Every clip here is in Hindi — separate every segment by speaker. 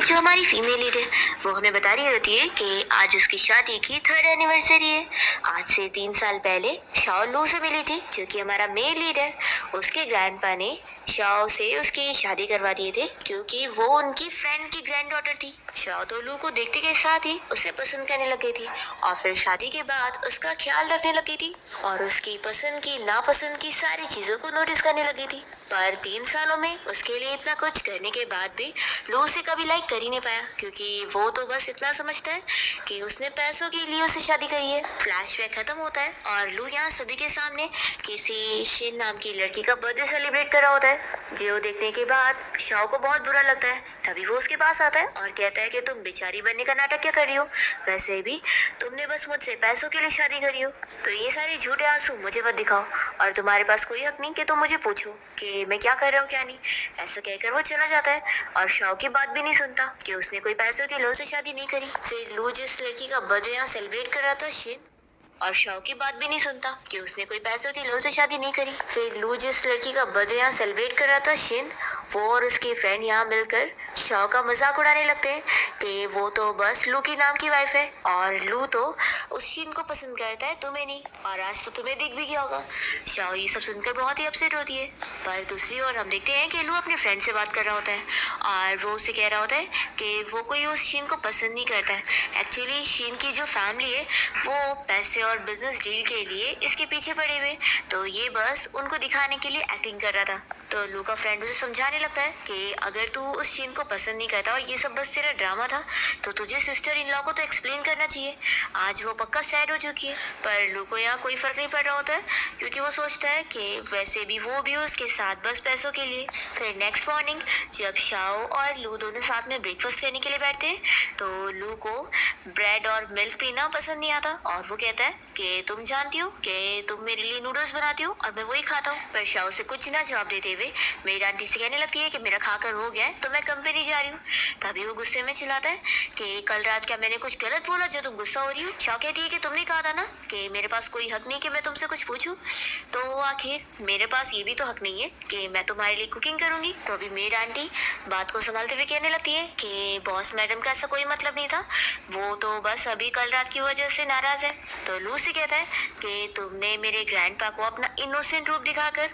Speaker 1: जो हमारी फीमेल लीड है वो हमें बता रही होती है कि आज उसकी शादी की 3rd एनिवर्सरी है। आज से 3 साल पहले शाओ लू से मिली थी जो कि हमारा मेल लीड है। उसके ग्रैंडपा ने शाओ से उसकी शादी करवा दिए थे क्योंकि वो उनकी फ्रेंड की ग्रैंड डॉटर थी। शाओ तो लू को देखते के साथ ही उसे पसंद करने लग गई थी और फिर शादी के बाद उसका ख्याल रखने लगी थी और उसकी पसंद की नापसंद की सारी चीजों को नोटिस करने लगी थी। पर 3 सालों में उसके लिए इतना कुछ करने के बाद भी लू उसे कभी लाइक कर ही नहीं पाया क्योंकि वो तो बस इतना समझता है कि उसने पैसों के लिए उससे शादी करी है। फ्लैशबैक खत्म होता है और लू यहाँ सभी के सामने किसी शिन नाम की लड़की का बर्थडे सेलिब्रेट कर रहा होता है जो देखने के बाद शाओ को बहुत बुरा लगता है। तभी वो उसके पास आता है और कहता है कि तुम बेचारी बनने का नाटक क्या कर रही हो, वैसे भी तुमने बस मुझसे पैसों के लिए शादी करी हो, तो ये सारे झूठे आंसू मुझे मत दिखाओ और तुम्हारे पास कोई हक नहीं कि तुम मुझे पूछो कि मैं क्या कर रहा हूँ क्या नहीं। ऐसा कहकर वो चला जाता है और शाओ की बात भी नहीं सुनता कि उसने कोई पैसों के लोभ से शादी नहीं करी। फिर लू जिस लड़की का बर्थडे यहाँ सेलिब्रेट कर रहा था शिन और शाओ की बात भी नहीं सुनता कि उसने कोई पैसों की लोभ से शादी नहीं करी। फिर लू जिस लड़की का बर्थडे यहाँ सेलिब्रेट कर रहा था शिन, वो और उसकी फ्रेंड यहाँ मिलकर शाओ का मजाक उड़ाने लगते हैं कि वो तो बस लू की नाम की वाइफ है और लू तो उस शिन को पसंद करता है, तुम्हें नहीं, और आज तो तुम्हें दिख भी गया होगा। शाओ ये सब सुनकर बहुत ही अपसेट होती है। पर दूसरी ओर हम देखते हैं कि लू अपने फ्रेंड से बात कर रहा होता है और वो उसे कह रहा होता है कि वो कोई उस शिन को पसंद नहीं करता है। एक्चुअली शिन की जो फैमिली है वो पैसे और बिजनेस डील के लिए इसके पीछे पड़े हुए, तो ये बस उनको दिखाने के लिए एक्टिंग कर रहा था। तो लू का फ्रेंड उसे समझाने लगता है कि अगर तू उस शीन को पसंद नहीं करता और ये सब बस तेरा ड्रामा था तो तुझे सिस्टर इन लॉ को तो एक्सप्लेन करना चाहिए। आज वो पक्का सैड हो चुकी है। पर लू को यहाँ कोई फर्क नहीं पड़ रहा होता है क्योंकि वो सोचता है कि वैसे भी वो भी उसके साथ बस पैसों के लिए। फिर नेक्स्ट मॉर्निंग जब शाओ और लू दोनों साथ में ब्रेकफास्ट करने के लिए बैठते हैं तो लू को ब्रेड और मिल्क पीना पसंद नहीं आता और वो कहता है कि तुम जानती हो कि तुम मेरे लिए नूडल्स बनाती हो और मैं वही खाता हूँ। पर शाओ से कुछ ना जवाब देते हुए मेरी आंटी से कहने लगती है कि मेरा खाकर हो गया है तो मैं कंपनी जा रही हूँ। तभी वो गुस्से में चिल्लाता है कि कल रात क्या मैंने कुछ गलत बोला जो तुम गुस्सा हो रही हो। शाओ कहती है कि तुमने कहा था ना कि मेरे पास कोई हक नहीं कि मैं तुमसे कुछ पूछूं, तो आखिर मेरे पास ये भी तो हक नहीं है कि मैं तुम्हारे लिए कुकिंग करूंगी। तो अभी मेरी आंटी बात को संभालते हुए कहने लगती है कि बॉस मैडम का ऐसा कोई मतलब नहीं था, वो तो बस अभी कल रात की वजह से नाराज है। तो लू से कहता है कि तुमने मेरे ग्रैंडपा को अपना इनोसेंट रूप दिखाकर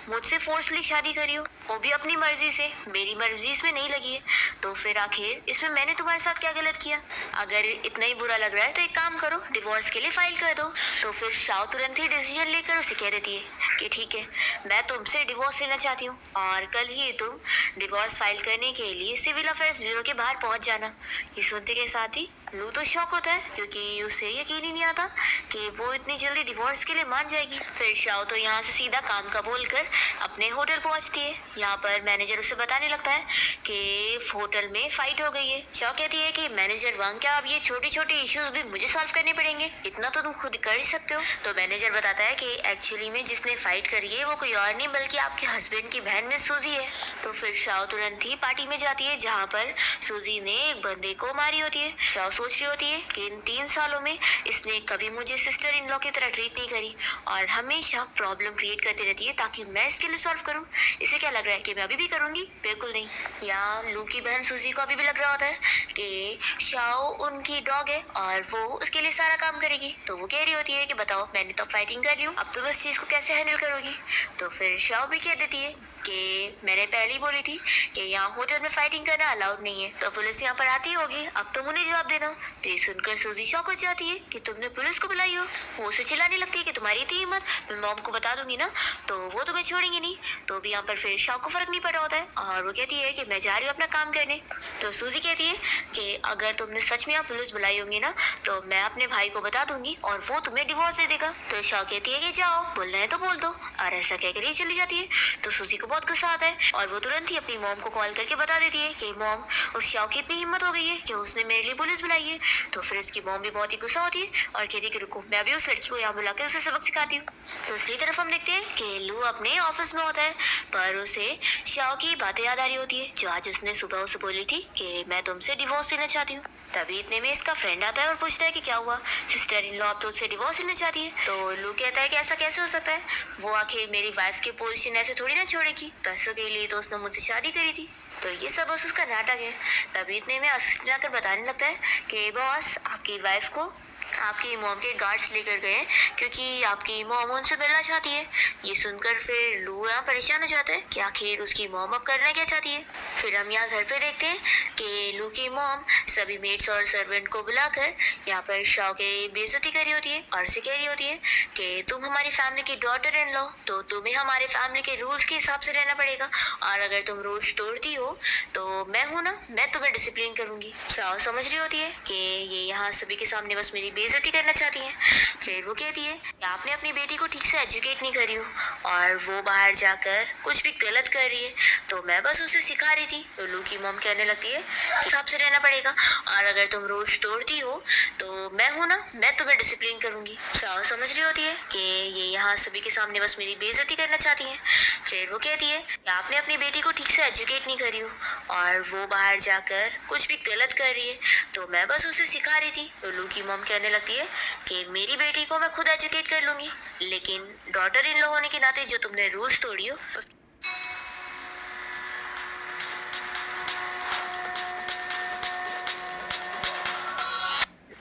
Speaker 1: मुझसे फोर्सली शादी करी हो, वो भी अपनी मर्जी से, मेरी मर्जी इसमें नहीं लगी है, तो फिर आखिर इसमें मैंने तुम्हारे साथ क्या गलत किया। अगर इतना ही बुरा लग रहा है तो एक काम करो, डिवोर्स के लिए फाइल कर दो। तो फिर शाओ तुरंत ही डिसीजन लेकर उसे कह देती है कि ठीक है मैं तुमसे डिवोर्स लेना चाहती हूँ और कल ही तुम डिवोर्स फाइल करने के लिए सिविल अफेयर्स ब्यूरो के बाहर पहुँच जाना। ये सुनते के साथ ही लू तो शॉक होता है क्योंकि उसे यकीन ही नहीं आता कि वो इतनी जल्दी डिवोर्स के लिए मान जाएगी। फिर शाओ तो यहाँ से सीधा काम का बोलकर अपने होटल पहुँचती है। यहाँ पर मैनेजर उसे बताने लगता है कि होटल में फाइट हो गई है। शाओ कहती है कि मैनेजर वांग क्या अब ये छोटे छोटे इश्यूज भी मुझे सॉल्व करने पड़ेंगे, इतना तो तुम खुद कर ही सकते हो। तो मैनेजर बताता है कि एक्चुअली में जिसने फाइट करी है वो कोई और नहीं बल्कि आपके हस्बैंड की बहन मिस सूजी है। तो फिर शाओ तुरंत ही पार्टी में जाती है जहाँ पर सूजी ने एक बंदे को मारी होती है। शाओ सोच रही होती है कि इन 3 सालों में इसने कभी मुझे सिस्टर इन लॉ की तरह ट्रीट नहीं करी और हमेशा प्रॉब्लम क्रिएट करती रहती है ताकि मैं इसके लिए सॉल्व करूं। इसे क्या लग रहा है कि मैं अभी भी करूंगी? बिल्कुल नहीं। यहाँ लू की बहन सूजी को अभी भी लग रहा होता है कि शाओ उनकी डॉग है और वो उसके लिए सारा काम करेगी। तो वो कह रही होती है कि बताओ मैंने तो फाइटिंग कर ली हूँ, अब तो बस चीज को कैसे हैंडल करोगी। तो फिर शाओ भी कह देती है कि मैंने पहले ही बोली थी कि यहाँ होटल में फाइटिंग करना अलाउड नहीं है, तो पुलिस यहाँ पर आती होगी, अब तुम उन्हें जवाब देना। तो ये सुनकर सूजी शॉक हो जाती है कि तुमने पुलिस को बुलाई हो। वो उसे चिल्लाने लगती है कि तुम्हारी इतनी हिम्मत, मैं मॉम को बता दूंगी ना तो वो तुम्हें छोड़ेंगे नहीं। तो भी यहाँ पर फिर शॉक को फर्क नहीं पड़ा होता है और वो कहती है कि मैं जा रही हूँ अपना काम करने। तो सूजी कहती है कि अगर तुमने सच में यहाँ पुलिस बुलाई होंगी ना तो मैं अपने भाई को बता दूंगी और वो तुम्हें डिवोर्स दे देगा। तो शॉक कहती है कि जाओ, बोलना है तो बोल दो, और ऐसा कहकर ये चली जाती है। तो सूजी को बहुत गुस्सा आता है और वो तुरंत ही अपनी मॉम को कॉल करके बता देती है कि मॉम उस शाओ की इतनी हिम्मत हो गई है कि उसने मेरे लिए पुलिस बुलाई है। तो फिर उसकी मॉम भी बहुत ही गुस्सा होती है और कहती है कि रुको मैं भी उस लड़की को यहाँ बुला के उसे सबक सिखाती हूँ। दूसरी तरफ हम देखते हैं कि लू अपने ऑफिस में होता है पर उसे शाओ की बातें याद आ रही होती है जो आज उसने सुबह उसे बोली थी कि मैं तुमसे डिवोर्स लेना चाहती हूँ। तभी इतने में इसका फ्रेंड आता है और पूछता है कि क्या हुआ, सिस्टर इन लॉ अब तो उससे डिवोर्स लेना चाहती है। तो लू कहता है कि ऐसा कैसे हो सकता है, वो आखिर मेरी वाइफ की पोजीशन ऐसे थोड़ी ना छोड़ेगी, पैसों के लिए तो उसने मुझसे शादी करी थी। तो ये सब बस उसका नाटक है। तभी इतने में असिस्टेंट आकर बताने लगता है कि बॉस आपकी वाइफ को आपकी मॉम के गार्ड्स लेकर गए क्योंकि आपकी मॉम उनसे मिलना चाहती है। ये सुनकर फिर लू यहाँ परेशान हो जाता है कि आखिर उसकी मॉम अब करना क्या चाहती है। फिर हम यहाँ घर पे देखते हैं कि लू की मॉम सभी मेड्स और सर्वेंट को बुलाकर यहाँ पर शाओ के बेइज्जती करी होती है और उसे कह रही होती है कि तुम हमारी फैमिली की डॉटर इन लॉ, तो तुम्हें हमारे फैमिली के रूल्स के हिसाब से रहना पड़ेगा, और अगर तुम रूल्स तोड़ती हो तो मैं हूँ ना, मैं तुम्हें डिसिप्लिन करूंगी। शाओ समझ रही होती है कि ये यहाँ सभी के सामने बस मेरी बेइज्जती करना चाहती हैं। फिर वो कहती है कि आपने अपनी बेटी को ठीक से एजुकेट नहीं करी हो और वो बाहर जाकर कुछ भी गलत कर रही है, तो मैं बस उसे सिखा रही थी। तो लू की मॉम कहने लगती है हिसाब से रहना पड़ेगा, और अगर तुम रूल्स तोड़ती हो तो मैं हूँ ना, मैं तुम्हें डिसिप्लिन करूंगी। शाओ समझ रही होती है कि ये यहाँ सभी के सामने बस मेरी बेइज्जती करना चाहती हैं। फिर वो कहती है कि आपने अपनी बेटी को ठीक से एजुकेट नहीं करी हो और वो बाहर जाकर कुछ भी गलत कर रही है, तो मैं बस उसे सिखा रही थी। तो लू की मॉम कहने लगती है कि मेरी बेटी को मैं खुद एजुकेट कर लूंगी, लेकिन डॉटर इन लॉ होने के नाते जो तुमने रूल्स तोड़ी हो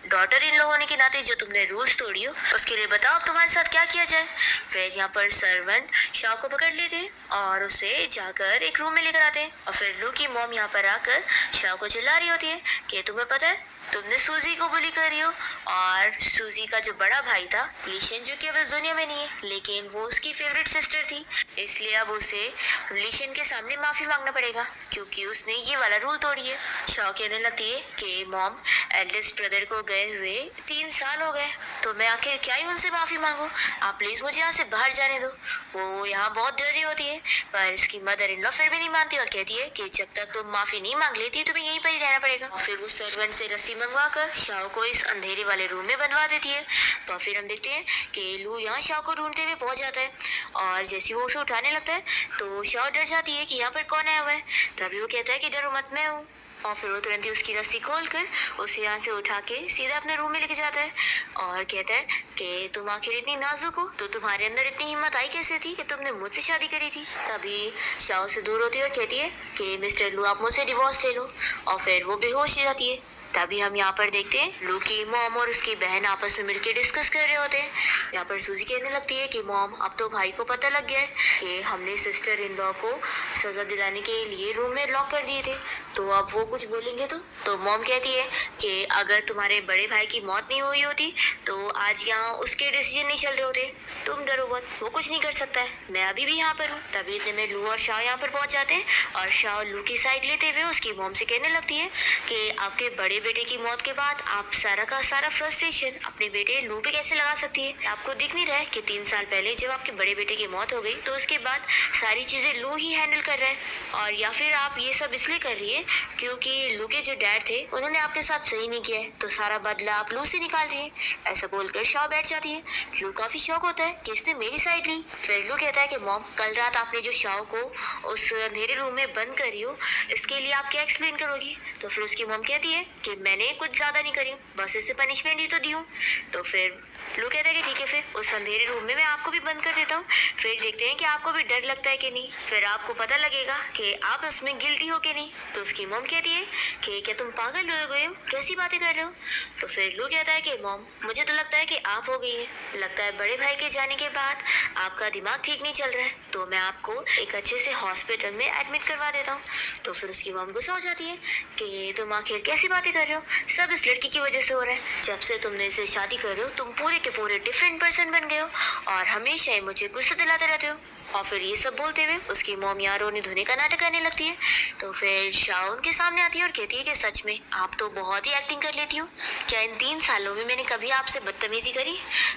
Speaker 1: डॉटर इन लॉ होने के नाते जो तुमने रूल्स तोड़ी हो उसके लिए बताओ अब तुम्हारे साथ क्या किया जाए। फिर यहाँ पर सर्वेंट शाओ को पकड़ लेते हैं और उसे जाकर एक रूम में लेकर आते हैं, और फिर लू की मॉम यहाँ पर आकर शाओ को चिल्ला रही होती है कि तुम्हें पता है तुमने सूजी को बुली कर रही हो, और सूजी का जो बड़ा भाई था लीशन, जो कि अब इस दुनिया में नहीं है, लेकिन वो उसकी फेवरेट सिस्टर थी, इसलिए अब उसे लीशन के सामने माफी मांगना पड़ेगा क्योंकि उसने ये वाला रूल तोड़ी है। शाओ कहने लगती है कि मॉम एल्डेस्ट ब्रदर को गए हुए 3 साल हो गए, तो मैं आखिर क्या ही उनसे माफी मांगू, आप प्लीज मुझे यहाँ से बाहर जाने दो। वो यहाँ बहुत डर रही होती है, पर इसकी मदर इन लॉ फिर भी नहीं मानती और कहती है कि जब तक तुम माफी नहीं मांग लेती तुम्हें यहीं पर ही रहना पड़ेगा। फिर वो सर्वेंट से रस्सी मंगवाकर शाओ को इस अंधेरे वाले रूम में बंधवा देती है। तो फिर हम देखते हैं कि लू यहाँ शाओ को ढूंढते हुए पहुंच जाता है, और जैसे वो उसे उठाने लगता है तो शाओ डर जाती है कि यहाँ पर कौन आया हुआ है। तभी वो कहता है कि डरो मत, मैं हूँ, और फिर वो तुरंत ही उसकी रस्सी खोलकर उसे यहाँ से उठा के सीधा अपने रूम में लेके जाता है और कहता है कि तुम आखिर इतनी नाजुक हो तो तुम्हारे अंदर इतनी हिम्मत आई कैसे थी कि तुमने मुझसे शादी करी थी। तभी शाओ से दूर होती है और कहती है कि मिस्टर लू आप मुझसे डिवोर्स ले लो, और फिर वो बेहोश हो जाती है। तभी हम यहाँ पर देखते हैं लू की मॉम और उसकी बहन आपस में मिलकर डिस्कस कर रहे होते हैं। यहाँ पर सूजी कहने लगती है कि मॉम अब तो भाई को पता लग गया है कि हमने सिस्टर इन लॉ को सजा दिलाने के लिए रूम में लॉक कर दिए थे, तो अब वो कुछ बोलेंगे तो मॉम कहती है कि अगर तुम्हारे बड़े भाई की मौत नहीं हुई होती तो आज यहाँ उसके डिसीजन नहीं चल रहे होते, तुम डरो मत, वो कुछ नहीं कर सकता है, मैं अभी भी यहाँ पर हूँ। तभी इतने में लू और शाओ यहाँ पर पहुँच जाते हैं, और शाओ लू की साइड लेते हुए उसकी मॉम से कहने लगती है कि आपके बड़े बेटे की मौत के बाद आप सारा का सारा फ्रस्ट्रेशन अपने बेटे लू पे कैसे लगा सकती है। आपको दिख नहीं रहा है कि 3 साल पहले जब आपके बड़े बेटे की मौत हो गई तो उसके बाद सारी चीजें लू ही हैंडल कर रहा है, और या फिर आप ये सब इसलिए कर रही है क्योंकि लू के जो डैड थे उन्होंने आपके साथ सही नहीं किया है, तो सारा बदला आप लू से निकाल रही है। ऐसा बोलकर शाओ बैठ जाती है। लू काफी शौक होता है कि इसने मेरी साइड ली। फिर लू कहता है कि मॉम कल रात आपने जो शाओ को उस अंधेरे रूम में बंद करी हो इसके लिए आप क्या एक्सप्लेन करोगी। तो फिर उसकी मॉम कहती है कि मैंने कुछ ज्यादा नहीं करी, बस इससे पनिशमेंट ही तो दी हूँ। तो फिर लू कहता है कि ठीक है, फिर उस अंधेरे रूम में मैं आपको भी बंद कर देता हूँ, फिर देखते हैं कि आपको भी डर लगता है कि नहीं, फिर आपको पता लगेगा कि आप इसमें गिल्टी हो कि नहीं। तो उसकी मॉम कहती है कि क्या तुम पागल हो गए हो, कैसी बातें कर रहे हो। तो फिर लू कहता है कि मॉम मुझे तो लगता है कि आप हो गई है, लगता है बड़े भाई के जाने के बाद आपका दिमाग ठीक नहीं चल रहा है, तो मैं आपको एक अच्छे से हॉस्पिटल में एडमिट करवा देता हूँ। तो फिर उसकी मॉम गुस्सा हो जाती है कि तुम आखिर कैसी बातें कर रहे हो, सब इस लड़की की वजह से हो रहा है, जब से तुमने इसे शादी कर रहे हो तुम पूरे के पूरे डिफरेंट पर्सन बन गए हो और हमेशा ही मुझे गुस्सा दिलाते रहते हो। और फिर ये सब बोलते हुए उसकी मॉम यहाँ रोने धोने का नाटक करने लगती है। तो फिर शाओ उनके सामने आती है और कहती है कि सच में आप तो बहुत ही एक्टिंग कर लेती हो, क्या इन 3 सालों में मैंने कभी आपसे बदतमीजी करी।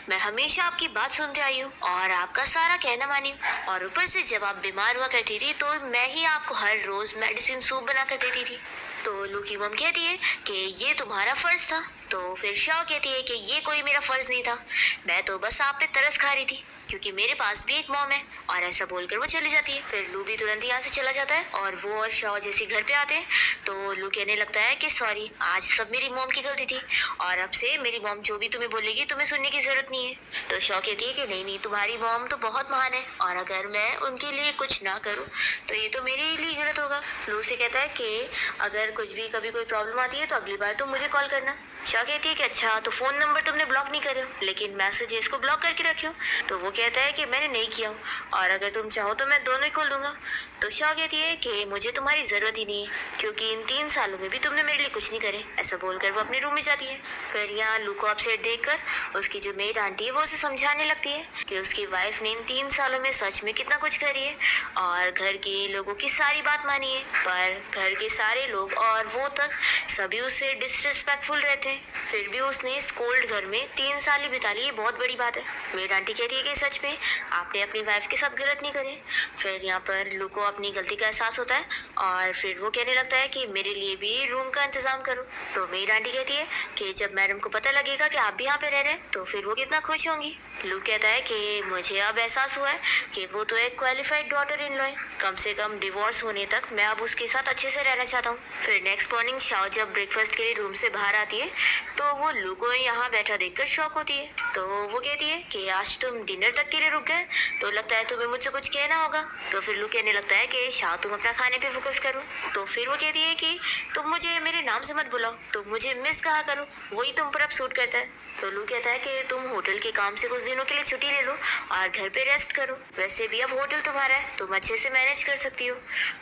Speaker 1: मैं हमेशा आपकी बात सुनते आई हूँ और आपका सारा कहना मानी हूँ, और ऊपर से जब आप बीमार हुआ करती थी तो मैं ही आपको हर रोज मेडिसिन सूप बना कर देती थी। तो लू की मॉम कहती है कि ये तुम्हारा फर्ज था, तो फिर शाओ कहती है कि ये कोई मेरा फर्ज नहीं था, मैं तो बस आप पे तरस खा रही थी क्योंकि मेरे पास भी एक मॉम है। और ऐसा बोलकर वो चली जाती है। फिर लू भी तुरंत यहाँ से चला जाता है और वो और शाओ जैसे घर पे आते हैं तो लू कहने लगता है कि सॉरी, आज सब मेरी मॉम की गलती थी और अब से मेरी मॉम जो भी तुम्हें बोलेगी तुम्हें सुनने की जरूरत नहीं है। तो शाओ कहती है कि नहीं नहीं, तुम्हारी मॉम तो बहुत महान है और अगर मैं उनके लिए कुछ ना करूँ तो ये तो मेरे लिए गलत होगा। लू से कहता है कि अगर कुछ भी कभी कोई प्रॉब्लम आती है तो अगली बार तुम मुझे कॉल करना। शाह कहती है कि अच्छा, तो फोन नंबर तुमने ब्लॉक नहीं करे हो लेकिन मैसेजेस को ब्लॉक करके रखे हो। तो वो कहता है कि मैंने नहीं किया हूँ और अगर तुम चाहो तो मैं दोनों ही खोल दूंगा। तो शाह कहती है कि मुझे तुम्हारी जरूरत ही नहीं है क्योंकि इन 3 सालों में भी तुमने मेरे लिए कुछ नहीं करे। ऐसा बोलकर वो अपने रूम में जाती है। फिर यहाँ लू को अपसेट देखकर उसकी जो मेड आंटी है वो उसे समझाने लगती है कि उसकी वाइफ ने इन 3 सालों में सच में कितना कुछ करी है और घर के लोगों की सारी बात मानी है, पर घर के सारे लोग और वो तक सभी उससे डिसरिस्पेक्टफुल रहते हैं। फिर भी उसने स्कोल्ड घर में 3 साल ही बिता ली, ये बहुत बड़ी बात है। मेरी आंटी कहती है कि सच में आपने अपनी वाइफ के साथ गलत नहीं करे। फिर यहाँ पर लू को अपनी गलती का एहसास होता है और फिर वो कहने लगता है कि मेरे लिए भी रूम का इंतजाम करो। तो मेरी आंटी कहती है कि जब मैडम को पता लगेगा कि आप भी यहाँ पे रह रहे हैं तो फिर वो कितना खुश होंगी। लू कहता है कि मुझे अब एहसास हुआ है कि वो तो एक क्वालिफाइड डॉटर इन लॉ है, कम से कम डिवोर्स होने तक मैं अब उसके साथ अच्छे से रहना चाहता हूँ। फिर नेक्स्ट मॉर्निंग शाओ जब ब्रेकफास्ट के लिए रूम से बाहर आती है तो वो लू को यहाँ बैठा देखकर शॉक होती है। तो वो कहती है कि आज तुम डिनर तक के लिए रुक गए, तो लगता है तुम्हें मुझसे कुछ कहना होगा। तो फिर लू कहने लगता है कि शाओ तुम अपना खाने पे फोकस करो। तो फिर वो कहती है कि तुम मुझे मेरे नाम से मत बुलाओ, तुम मुझे मिस कहा करो, वही तुम पर अब सूट करता है। तो लू कहता है कि तुम होटल के काम से कुछ दिनों के लिए छुट्टी ले लो और घर पे रेस्ट करो, वैसे भी अब होटल तुम्हारा है, तुम अच्छे से मैनेज कर सकती हो।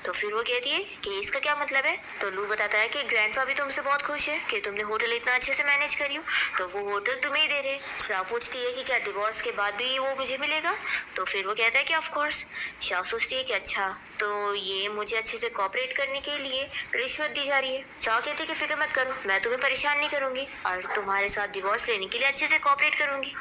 Speaker 1: तो फिर वो कहती है कि इसका क्या मतलब है। तो लू बताता है कि ग्रैंडपा भी तुमसे बहुत खुश है कि तुमने होटल इतना अच्छे से मैनेज करी हो, तो वो होटल तुम्हें ही दे रहे। शाह पूछती है कि क्या डिवोर्स के बाद भी वो मुझे मिलेगा। तो फिर वो कहता है कि ऑफ कोर्स। शाह सोचती है कि अच्छा, तो ये मुझे अच्छे से कोऑपरेट करने के लिए रिश्वत दी जा रही है। शाह कहते हैं कि फिक्र मत करो, मैं तुम्हें परेशान नहीं करूंगी और तुम्हारे साथ डिवोर्स लेने के लिए अच्छे से कोऑपरेट करूंगी।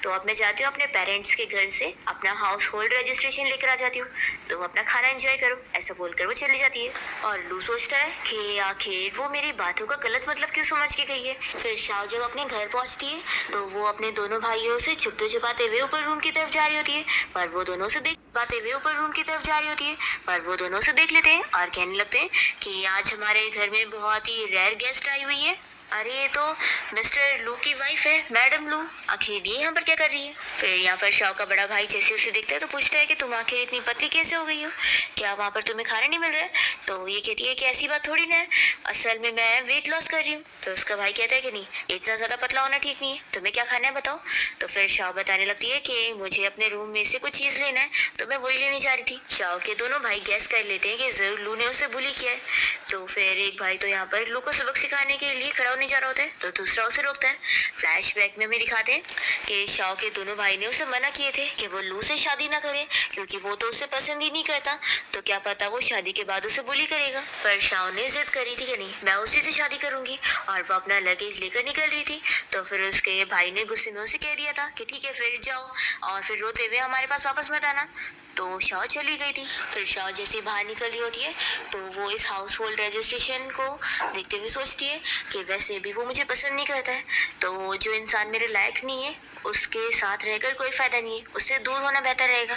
Speaker 1: तो अब मैं चाहती हूँ अपने पेरेंट्स के घर से अपना हाउस होल्ड रजिस्ट्रेशन लेकर आ जाती हूँ, तुम अपना खाना एंजॉय करो। ऐसा बोलकर वो चली जाती है और लू सोचता है कि आखिर वो मेरी बातों का गलत मतलब क्यों समझ के गई है। फिर शाह जब अपने घर पहुंचती है तो वो अपने दोनों भाइयों से छुपते छुपाते हुए ऊपर रूम की तरफ जा रही होती है, पर वो दोनों से देख लेते हैं और कहने लगते हैं कि आज हमारे घर में बहुत ही रेयर गेस्ट आई हुई है। अरे ये तो मिस्टर लू की वाइफ है, मैडम लू, आखिर ये यहाँ पर क्या कर रही है। फिर यहाँ पर शाओ का बड़ा भाई जैसे उसे देखता है तो पूछता है कि तुम आखिर इतनी पतली कैसे हो गई हो, क्या वहाँ पर तुम्हें खाना नहीं मिल रहा है। तो ये कहती है कि ऐसी बात थोड़ी ना है, असल में मैं वेट लॉस कर रही हूँ। तो उसका भाई कहता है कि नहीं, इतना ज़्यादा पतला होना ठीक नहीं है, तुम्हें क्या खाना है बताओ। तो फिर शाओ बताने लगती है कि मुझे अपने रूम में से कुछ चीज़ लेना है, तो मैं वही लेने जा रही थी। शाओ के दोनों भाई गैस कर लेते हैं कि जरूर लू ने उसे बुली किया है। तो फिर एक भाई तो यहाँ पर लू को सबक सिखाने के लिए खड़ा होने जा रहा होता है तो दूसरा उसे रोकता है। फ्लैशबैक में हमें दिखाते हैं कि शाओ के दोनों भाई ने उसे मना किए थे कि वो लू से शादी ना करे क्योंकि वो तो उसे पसंद ही नहीं करता, तो क्या पता वो शादी के बाद उसे बुली करेगा। पर शाओ ने जिद करी थी कि नहीं, मैं उसी से शादी करूंगी और वो अपना लगेज लेकर निकल रही थी। तो फिर उसके भाई ने गुस्से में उसे कह दिया था कि ठीक है फिर जाओ और फिर रोते हुए हमारे पास वापस मत आना। तो शाओ चली गई थी। फिर शाओ जैसे बाहर निकल रही होती है तो वो इस हाउस होल्ड रजिस्ट्रेशन को देखते हुए सोचती है कि वैसे भी वो मुझे पसंद नहीं करता है, तो जो इंसान मेरे लायक नहीं है उसके साथ रहकर कोई फ़ायदा नहीं है, उससे दूर होना बेहतर रहेगा।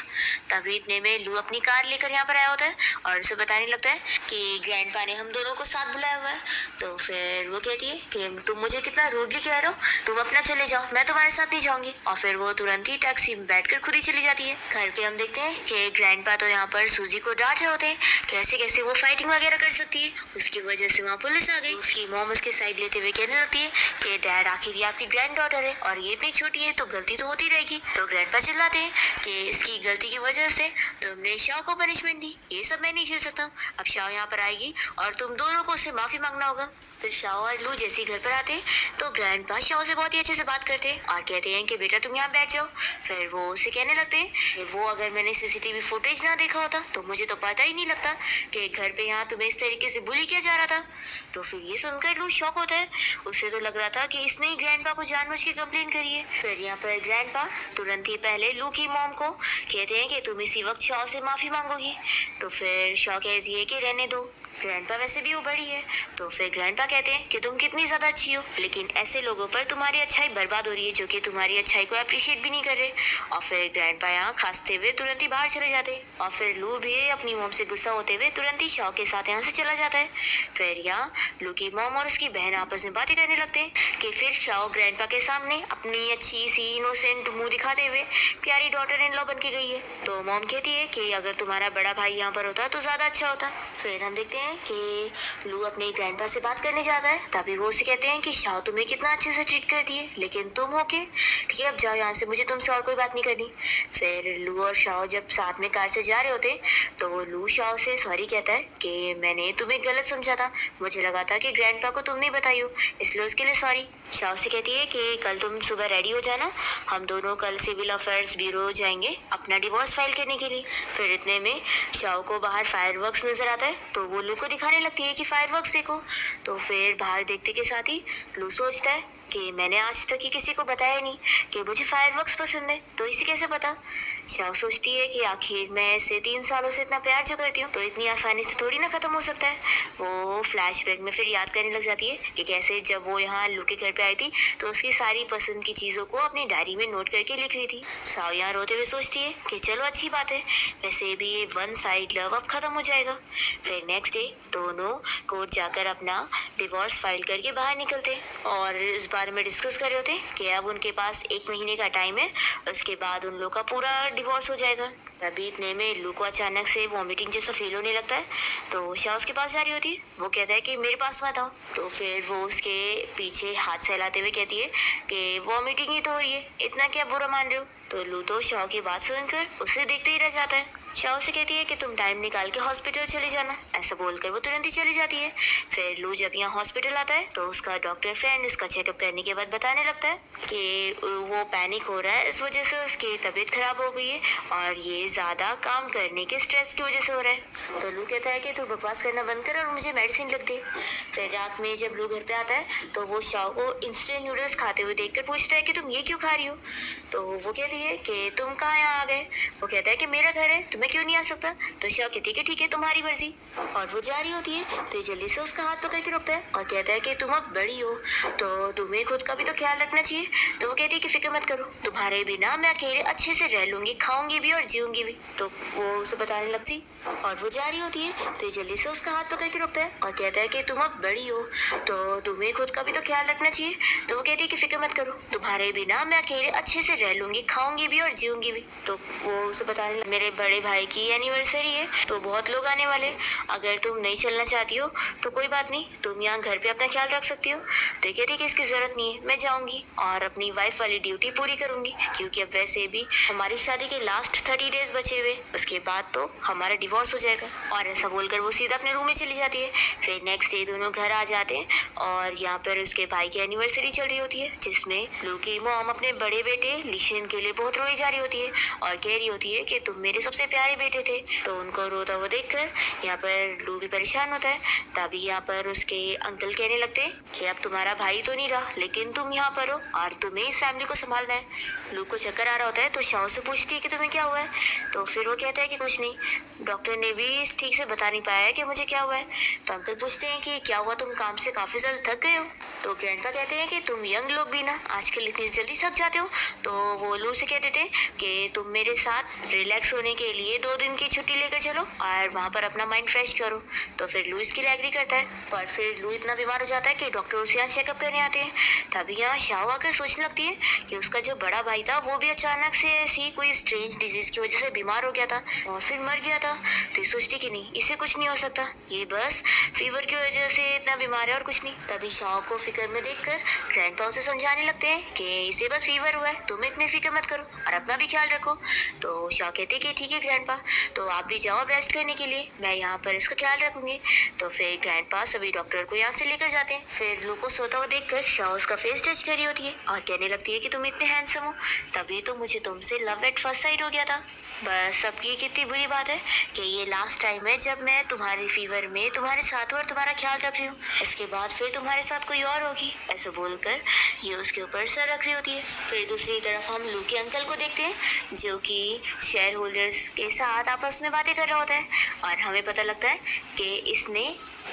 Speaker 1: तभी इतने में लू अपनी कार लेकर यहाँ पर आया होता है और उसे बताने लगता है कि ग्रैंडपा ने हम दोनों को साथ बुलाया हुआ है। तो फिर वो कहती है कि तुम मुझे कितना रूडली कह रहे हो, तुम अपना चले जाओ, मैं तुम्हारे साथ नहीं जाऊँगी। और फिर वो तुरंत ही टैक्सी में बैठकर खुद ही चली जाती है। घर पे हम देखते हैं कि ग्रैंडपा तो यहाँ पर सूजी को डांट रहे होते हैं, कैसे कैसे वो फाइटिंग वगैरह कर सकती है, उसकी वजह से वहाँ पुलिस आ गई। उसकी मॉम उसके साइड लेते हुए कहने लगती है कि डैड आखिर ये आपकी ग्रैंड डॉटर है और ये इतनी छोटी है तो गलती तो होती रहेगी। तो ग्रैंडपा चिल्लाते हैं कि इसकी गलती की वजह से तुमने शाओ को पनिशमेंट दी, ये सब मैं नहीं झेल सकता हूँ। अब शाओ यहाँ पर आएगी और तुम दोनों को उससे माफी मांगना होगा। फिर शाओ और लू जैसे ही घर पर आते तो ग्रैंडपा शाओ से बहुत ही अच्छे से बात करते हैं और कहते हैं कि बेटा तुम यहाँ बैठ जाओ। फिर वो उसे कहने लगते हैं कि वो अगर मैंने सीसीटीवी फुटेज ना देखा होता तो मुझे तो पता ही नहीं लगता कि घर पे यहाँ तुम्हें इस तरीके से बुली किया जा रहा था। तो फिर ये सुनकर लू शॉक होता है, उसे तो लग रहा था कि इसने ही ग्रैंडपा को जानबूझ के कंप्लेन करी है। फिर यहाँ पर ग्रैंडपा तुरंत ही पहले लू की मॉम को कहते हैं कि तुम इसी वक्त शाओ से माफी मांगोगी। तो फिर शाओ कहती है कि रहने दो, ग्रैंडपा वैसे भी वो बड़ी है। तो फिर ग्रैंडपा कहते हैं कि तुम कितनी ज्यादा अच्छी हो, लेकिन ऐसे लोगों पर तुम्हारी अच्छाई बर्बाद हो रही है जो कि तुम्हारी अच्छाई को अप्रिशिएट भी नहीं कर रहे। और फिर ग्रैंडपा यहाँ खांसते हुए तुरंत ही बाहर चले जाते हैं। और फिर लू भी अपनी मॉम से गुस्सा होते हुए तुरंत ही शाओ के साथ यहाँ से चला जाता है। फिर यहाँ लू की मॉम और उसकी बहन आपस में बातें करने लगते हैं कि फिर शाओ ग्रैंडपा के सामने अपनी अच्छी सी इनोसेंट मुंह दिखाते हुए प्यारी डॉटर इन लॉ बन के गई है। तो मॉम कहती है कि अगर तुम्हारा बड़ा भाई यहाँ पर होता तो ज्यादा अच्छा होता। फिर हम देखते हैं कि लू अपने ग्रैंडपा से बात करने जाता है, तभी वो उसे कहते हैं कि शाओ तुम्हें कितना अच्छे से ट्रीट करती है, लेकिन तुम हो के ठीक है अब जाओ यहाँ से, मुझे तुमसे और कोई बात नहीं करनी। फिर लू और शाओ जब साथ में कार से जा रहे होते तो लू शाओ से सॉरी कहता है कि मैंने तुम्हें गलत समझा था, मुझे लगा था कि ग्रैंडपा को तुम नहीं बताई हो, इसलिए उसके लिए सॉरी। शाओ से कहती है कि कल तुम सुबह रेडी हो जाना, हम दोनों कल सिविल अफेयर्स ब्यूरो जाएंगे अपना डिवोर्स फाइल करने के लिए। फिर इतने में शाओ को बाहर फायरवर्क्स नजर आता है, तो वो लू को दिखाने लगती है कि फायरवर्क्स देखो। तो फिर बाहर देखते के साथ ही लू सोचता है कि मैंने आज तक ही किसी को बताया नहीं कि मुझे फायरवर्क्स पसंद है, तो इसे कैसे पता। शाओ सोचती है कि आखिर मैं इसे 3 सालों से इतना प्यार जो करती हूँ तो इतनी आसानी से थोड़ी ना खत्म हो सकता है। वो फ्लैशबैक में फिर याद करने लग जाती है कि कैसे जब वो यहाँ लू के घर पे आई थी तो उसकी सारी पसंद की चीज़ों को अपनी डायरी में नोट करके लिख रही थी। शाओ यहाँ रोते हुए सोचती है कि चलो अच्छी बात है, वैसे भी ये वन साइड लव अब खत्म हो जाएगा। फिर नेक्स्ट डे दोनों कोर्ट जाकर अपना डिवोर्स फाइल करके बाहर निकलते और इस बारे में डिस्कस कर रहे होते कि अब उनके पास 1 महीने का टाइम है, उसके बाद उन लोग का पूरा डिवोर्स हो जाएगा। तभी इतने में लू को अचानक से वॉमिटिंग जैसा फील होने लगता है, तो शाओ उसके पास जा रही होती है, वो कहता है कि मेरे पास मत आओ। तो फिर वो उसके पीछे हाथ सहलाते हुए कहती है कि वॉमिटिंग ही तो हो रही है, इतना क्या बुरा मान रहे हो। तो लू तो शाओ की बात सुनकर उसे देखते ही रह जाता है। शाओ से कहती है कि तुम टाइम निकाल के हॉस्पिटल चले जाना, ऐसा बोलकर वो तुरंत ही चली जाती है। फिर लू जब यहाँ हॉस्पिटल आता है तो उसका डॉक्टर फ्रेंड उसका चेकअप करने के बाद बताने लगता है कि वो पैनिक हो रहा है, इस वजह से उसकी तबीयत खराब हो गई है और ये ज़्यादा काम करने के स्ट्रेस की वजह से हो रहा है। तो लू कहता है कि तू बकवास करना बंद कर और मुझे मेडिसिन लिख दे। फिर रात में जब लू घर पे आता है तो वो शाओ को इंस्टेंट नूडल्स खाते हुए देखकर पूछता है कि तुम ये क्यों खा रही हो। तो वो कहती है कि तुम कहाँ यहाँ आ गए। वो कहता है कि मेरा घर है, तुम्हें क्यों नहीं आ सकता। तो शाओ कहती है कि ठीक है तुम्हारी मर्जी, और वो जा रही होती है तो जल्दी से उसका हाथ पकड़ के रोकता है और कहता है कि तुम अब बड़ी हो तो तुम्हें खुद का भी तो ख्याल रखना चाहिए। तो वो कहती है कि फिक्र मत करो, तुम्हारे बिना मैं अकेले अच्छे से रह लूंगी, खाऊंगी भी और जीऊंगी भी। तो वो उसे बताने लगती और वो जा रही होती है तो जल्दी से उसका हाथ पकड़ के रोकता है और कहता है कि तुम अब बड़ी हो तो तुम्हें खुद का भी तो ख्याल रखना चाहिए। तो वो कहती है कि फिक्र मत करो, तुम्हारे बिना मैं अकेले अच्छे से रह लूंगी, खाऊंगी भी और जीऊंगी भी। तो वो उसे बताने लगा मेरे बड़े भाई की एनिवर्सरी है तो बहुत लोग आने वाले, अगर तुम नहीं चलना चाहती हो तो कोई बात नहीं, तुम यहाँ घर पे अपना ख्याल रख सकती हो। तो कहती कि इसकी जरूरत नहीं है, मैं जाऊंगी और अपनी वाइफ वाली ड्यूटी पूरी करूंगी, क्योंकि अब वैसे भी हमारी शादी के लास्ट 30 डेज बचे हुए, उसके बाद तो हमारा डिवोर्स हो जाएगा। और ऐसा बोलकर वो सीधा अपने रूम में चली जाती है। फिर नेक्स्ट डे दोनों घर आ जाते हैं और यहाँ पर उसके भाई की एनिवर्सरी चल रही होती है, जिसमें लू की मॉम अपने बड़े बेटे लिशन के लिए बहुत रोई जा रही होती है और कह रही होती है कि तुम मेरे सबसे प्यारे बेटे थे। तो उनको रोता हुआ देखकर यहाँ पर लू भी परेशान होता है। तभी यहाँ पर उसके अंकल कहने लगते हैं कि अब तुम्हारा भाई तो नहीं रहा, लेकिन तुम यहाँ पर हो और तुम्हें इस फैमिली को संभालना है। लू को चक्कर आ रहा होता है तो शाओ से पूछती है कि तुम्हें क्या हुआ है। तो फिर वो कहता है कि कुछ नहीं, डॉक्टर ने भी ठीक से बता नहीं पाया है कि मुझे क्या हुआ है। तो अंकल पूछते हैं कि क्या हुआ, तुम काम से काफी ज्यादा थक गए हो। तो ग्रैंडपा कहते हैं कि तुम यंग लोग भी ना आजकल इतनी जल्दी थक जाते हो। तो वो लू से कह देते हैं कि तुम मेरे साथ रिलैक्स होने के लिए 2 दिन की छुट्टी लेकर चलो और वहाँ पर अपना माइंड फ्रेश करो। तो फिर लू इसके लिए एग्री करता है, पर फिर लू इतना बीमार हो जाता है कि डॉक्टर उसे यहाँ चेकअप करने आते हैं। तभी यहाँ शाओ आकर सोचने लगती है कि उसका जो बड़ा भाई था वो भी अचानक से ऐसी कोई स्ट्रेंज डिजीज की वजह से बीमार हो गया था और फिर मर गया था। तो ये सोचती कि नहीं, इसे कुछ नहीं हो सकता, ये बस फीवर की वजह से इतना बीमार है और कुछ नहीं। तभी शाओ को फिक्र में देखकर ग्रैंडपा उसे समझाने लगते हैं कि इसे बस फीवर हुआ है, तुम इतने फिक्र मत करो और अपना भी ख्याल रखो। तो शाओ कहते कि ठीक है ग्रैंडपा, तो आप भी जाओ रेस्ट करने के लिए, मैं यहाँ पर इसका ख्याल रखूंगी। तो फिर ग्रैंडपा सभी डॉक्टर को यहाँ से लेकर जाते हैं। फिर लू को सोता हुआ देखकर शाओ उसका फेस टच कर रही होती है और कहने लगती है कि तुम इतने हैंडसम हो, तभी तो मुझे तुमसे लव एट फर्स्ट साइट हो गया था। बस सबकी कितनी बुरी बात है कि ये लास्ट टाइम है जब मैं तुम्हारे फीवर में तुम्हारे साथ हूँ और तुम्हारा ख्याल रख रही हूँ, इसके बाद फिर तुम्हारे साथ कोई और होगी। ऐसे बोलकर ये उसके ऊपर सर रख रही होती है। फिर दूसरी तरफ हम लू के अंकल को देखते हैं जो कि शेयर होल्डर्स के के साथ आपस में बातें कर रहा होता है और हमें पता लगता है कि इसने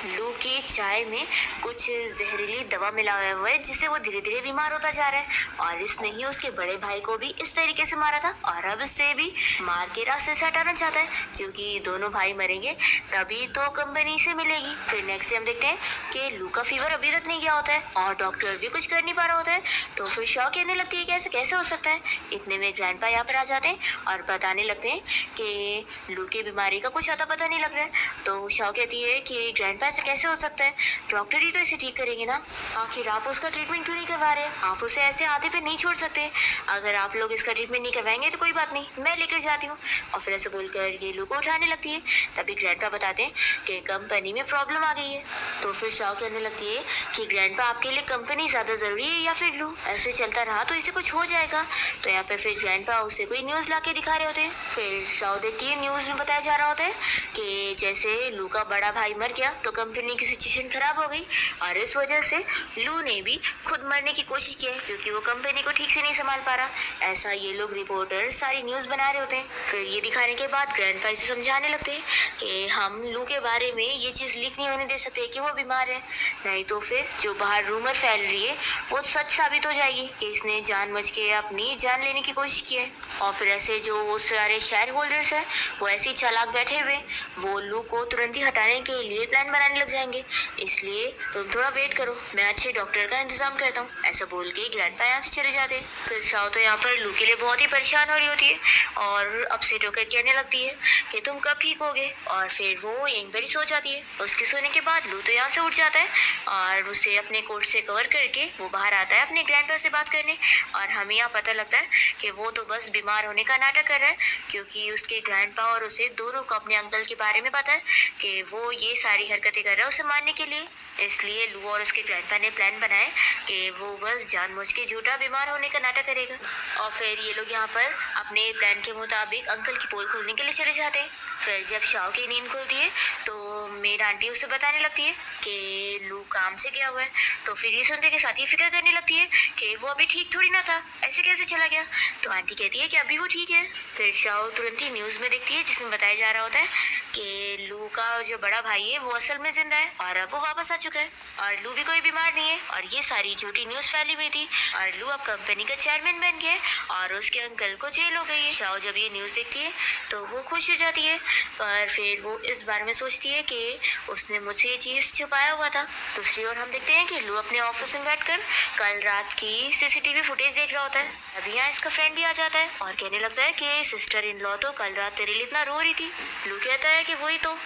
Speaker 1: लू की चाय में कुछ जहरीली दवा मिलाया हुआ है जिससे वो धीरे धीरे बीमार होता जा रहा है और इसने ही उसके बड़े भाई को भी इस तरीके से मारा था और अब इसे भी मार के रास्ते से हटाना चाहता है क्योंकि दोनों भाई मरेंगे तभी तो कंपनी से मिलेगी। फिर नेक्स्ट डे हम देखते हैं कि लू का फीवर अभी तक नहीं गया होता है और डॉक्टर भी कुछ कर नहीं पा रहा होता है। तो फिर शॉ कहने लगती है कि ऐसे कैसे हो सकता है। इतने में ग्रैंडपा यहाँ पर आ जाते हैं और बताने लगते हैं कि लू की बीमारी का कुछ अता पता नहीं लग रहा है। तो शॉ कहती है कि ग्रैंडपा ऐसे कैसे हो सकता है, डॉक्टर ही तो इसे ठीक करेंगे ना, आखिर आप उसका ट्रीटमेंट क्यों नहीं करवा रहे, आप उसे ऐसे आधे पे नहीं छोड़ सकते, अगर आप लोग इसका ट्रीटमेंट नहीं करवाएंगे तो कोई बात नहीं, मैं लेकर जाती हूँ। और फिर ऐसे बोलकर ये लू को उठाने लगती है। तभी ग्रैंडपा बताते हैं कि कंपनी में प्रॉब्लम आ गई है। तो फिर शॉ कहने लगती है कि ग्रैंडपा आपके लिए कंपनी ज़्यादा ज़रूरी है या फिर लू, ऐसे चलता रहा तो इसे कुछ हो जाएगा। तो यहाँ पे फिर ग्रैंडपा उसे कोई न्यूज़ ला के दिखा रहे होते हैं। फिर शॉ देखती है न्यूज़ में बताया जा रहा होता है कि जैसे लू का बड़ा भाई मर गया तो कंपनी की सिचुएशन खराब हो गई और इस वजह से लू ने भी खुद मरने की कोशिश की है क्योंकि वो कंपनी को ठीक से नहीं संभाल पा रहा। ऐसा ये लोग रिपोर्टर सारी न्यूज़ बना रहे होते हैं। फिर ये दिखाने के बाद ग्रैंडपा इसे समझाने लगते हैं कि हम लू के बारे में ये चीज़ लीक नहीं होने दे सकते कि वो बीमार है, नहीं तो फिर जो बाहर रूमर फैल रही है वो सच साबित हो जाएगी कि इसने जानबूझ के अपनी जान लेने की कोशिश की है। और फिर ऐसे जो सारे शेयर होल्डर्स हैं वो ऐसे ही चालाक बैठे हुए, वो लू को तुरंत ही हटाने के लिए प्लान बनाने लग जाएंगे, इसलिए तुम थोड़ा वेट करो, मैं अच्छे डॉक्टर का इंतजाम करता हूँ। ऐसा बोल के ग्रैंडपा यहाँ से चले जाते हैं। फिर शाओ तो यहाँ पर लू के लिए बहुत ही परेशान हो रही होती है और अपसेट होकर कहने लगती है कि तुम कब ठीक होगे, और फिर वो यहीं पर ही सो जाती है। उसके सोने के बाद लू तो यहाँ से उठ जाता है और उसे अपने कोट से कवर करके वो बाहर आता है अपने ग्रैंडपा से बात करने। और हमें यहाँ पता लगता है कि वो तो बस बीमार होने का नाटक कर रहा है क्योंकि उसके ग्रैंडपा और उसे दोनों को अपने अंकल के बारे में पता है कि वो ये सारी हरकतें कर रहा है उसे मारने के लिए। इसलिए लू और उसके ग्रैंडपा ने प्लान बनाया कि वो बस जानबूझ के झूठा बीमार होने का नाटक करेगा। और फिर ये लोग यहाँ पर अपने प्लान के मुताबिक अंकल की पोल खोलने के लिए चले जाते हैं। फिर जब शाओ की नींद खुलती है तो मेड आंटी उसे बताने लगती है कि लू काम से गया हुआ है। तो फिर ये सुनते के साथ ही फिक्र करने लगती है कि वो अभी ठीक थोड़ी ना था, ऐसे कैसे चला गया। तो आंटी कहती है कि अभी वो ठीक है। फिर शाओ तुरंत ही न्यूज़ में देखती है जिसमें बताया जा रहा होता है कि लू का जो बड़ा भाई है वो असल में जिंदा है और अब वो वापस आ चुका है और लू भी कोई बीमार नहीं है। और ये सारी झूठी न्यूज़ फैली हुई थी और लू अब कंपनी का चेयरमैन बन गया है और उसके अंकल को जेल हो गई है। शाओ जब ये न्यूज़ देखती है तो वो खुश हो जाती है, पर फिर वो इस बारे में सोचती है कि उसने मुझसे ये चीज़ छुपाया हुआ था। दूसरी ओर हम देखते हैं कि लू अपने ऑफिस में बैठकर कल रात की सीसीटीवी फुटेज देख रहा होता है। अभी यहाँ इसका फ्रेंड भी आ जाता है और कहने लगता है कि सिस्टर इन लॉ तो कल रात तेरे लिए इतना रो रही थी। लू कहता है कि वही तो,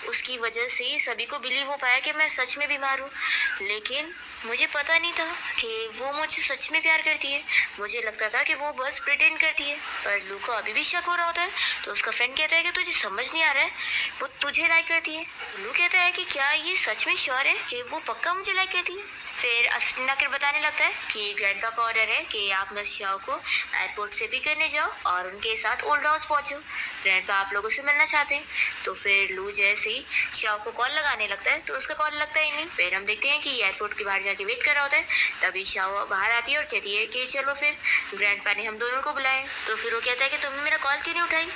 Speaker 1: उसकी वजह से सभी को बिलीव हो पाया कि मैं सच में बीमार हूँ, लेकिन मुझे पता नहीं था कि वो मुझे सच में प्यार करती है, मुझे लगता था कि वो बस प्रिटेंड करती है। पर लू को अभी भी शक हो रहा होता है। तो उसका फ्रेंड कहता है कि तुझे समझ नहीं आ रहा है, वो तुझे लाइक करती है। लू कहता है कि क्या ये सच में श्योर है कि वो पक्का मुझे लाइक करती है। फिर अस्टिन आकर बताने लगता है कि ग्रैंडपा का ऑर्डर है कि आप मिस शाओ को एयरपोर्ट से पिक करने जाओ और उनके साथ ओल्ड हाउस पहुंचो, ग्रैंडपा आप लोगों से मिलना चाहते हैं। तो फिर लू जैसे ही शाओ को कॉल लगाने लगता है तो उसका कॉल लगता ही नहीं। फिर हम देखते हैं कि एयरपोर्ट के बाहर जाके वेट कर रहा होता है। तभी शाओ बाहर आती है और कहती है कि चलो फिर ग्रैंडपा ने हम दोनों को बुलाया। तो फिर वो कहता है कि तुमने मेरा कॉल क्यों नहीं उठाई।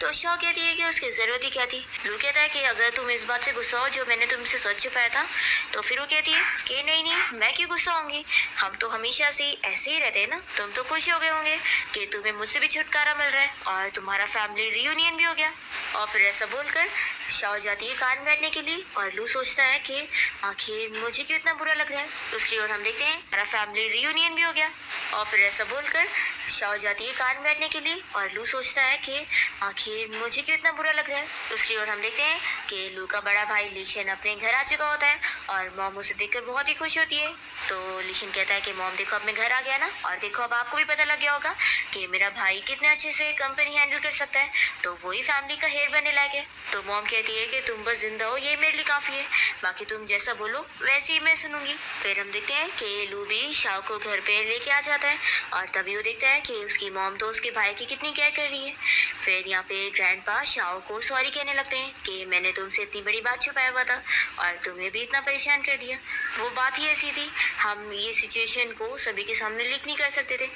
Speaker 1: तो शाओ कहती है कि उसकी ज़रूरत ही क्या थी। लू कहता है कि अगर तुम इस बात से गुस्सा हो जो मैंने तुमसे सच छुपाया था। तो फिर वो कहती है कि नहीं नहीं, मैं क्यों गुस्सा होंगी, हम तो हमेशा से ऐसे ही रहते हैं ना। तुम तो खुश हो गए होंगे कि तुम्हें मुझसे भी छुटकारा मिल रहा है और तुम्हारा फैमिली रियूनियन भी हो गया। और फिर ऐसा बोलकर शाओ जाती है कान बैठने के लिए और लू सोचता है कि आखिर मुझे क्यों इतना बुरा लग रहा है। दूसरी ओर हम देखते हैं हमारा फैमिली रियूनियन भी हो गया। और फिर ऐसा बोलकर शाओ जाती है कान बैठने के लिए और लू सोचता है कि आखिर मुझे क्यों इतना बुरा लग रहा है। दूसरी ओर हम देखते हैं कि लू का बड़ा भाई लीशन अपने घर आ चुका होता है और मॉम उसे देखकर बहुत ही खुश होती है। तो लीशन कहता है कि मॉम देखो अब मैं घर आ गया ना, और देखो अब आपको भी पता लग गया होगा कि मेरा भाई कितने अच्छे से कंपनी हैंडल कर सकता है, तो वही फैमिली का हेड बनने लायक है। तो मॉम कहती है कि तुम बस जिंदा हो ये मेरे लिए काफ़ी है, बाकी तुम जैसा बोलो वैसे ही मैं सुनूंगी। फिर हम देखते हैं कि लू भी शाओ को घर पे लेके आ जाता है और तभी वो देखता है कि उसकी मॉम तो उसके भाई की कितनी केयर कर रही है। फिर यहाँ पे ग्रैंडपा शाओ को सॉरी कहने लगते हैं कि मैंने तुमसे इतनी बड़ी बात छुपाया हुआ था और तुम्हें भी इतना परेशान कर दिया। वो बात ही ऐसी थी, हम ये सिचुएशन को सभी के सामने लीक नहीं कर सकते थे।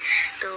Speaker 1: तो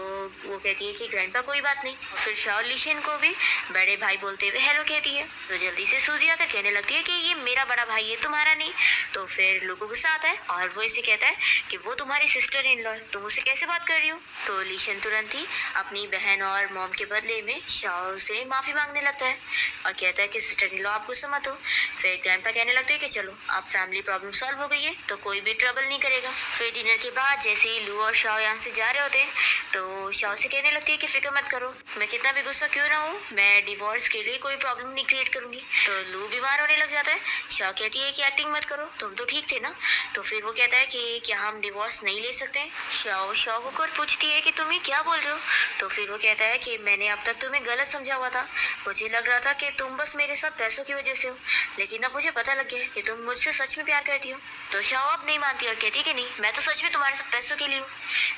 Speaker 1: वो कहती है कि ग्रैंडपा कोई बात नहीं। फिर शाओ लिशन को भी बड़े भाई बोलते हुए हेलो कहती है। तो जल्दी से सूजी आकर कहने लगती है कि ये मेरा बड़ा भाई है, तुम्हारा नहीं। तो फिर लोगों को गुस्सा आता है और वो इसे कहता है कि वो तुम्हारी सिस्टर इन लॉ है, तुम उससे कैसे बात कर रही हो। तो लिशन तुरंत ही अपनी बहन और मॉम के बदले में शाओ से माफ़ी मांगने लगता है और कहता है कि सिस्टर इन लॉ आप गुस्सा मत हो। फिर ग्रैंडपा कहने लगते हैं कि चलो अब फैमिली प्रॉब्लम सॉल्व हो गई है तो कोई भी ट्रबल नहीं करेगा। फिर डिनर के बाद जैसे ही लू और शाओ यहाँ से जा रहे होते हैं तो शाओ से कहने लगती है कि फिक्र मत करो, मैं कितना भी गुस्सा क्यों ना हो, मैं डिवोर्स के लिए कोई प्रॉब्लम नहीं क्रिएट करूंगी। तो लू बीमार होने लग जाता है। शाओ कहती है कि एक्टिंग मत करो, तुम तो ठीक थे ना। तो फिर वो कहता है कि क्या हम डिवोर्स नहीं ले सकते। शाओ को पूछती है कि तुम ये क्या बोल रहे हो। तो फिर वो कहता है कि मैंने अब तक तुम्हें गलत समझा हुआ था, मुझे लग रहा था कि तुम बस मेरे साथ पैसों की वजह से हो, लेकिन अब मुझे पता लग गया कि तुम मुझसे सच में प्यार करती हो। तो शाओ अब नहीं मानती और कहती है कि नहीं, मैं तो सच में तुम्हारे साथ पैसों के लिए हूँ।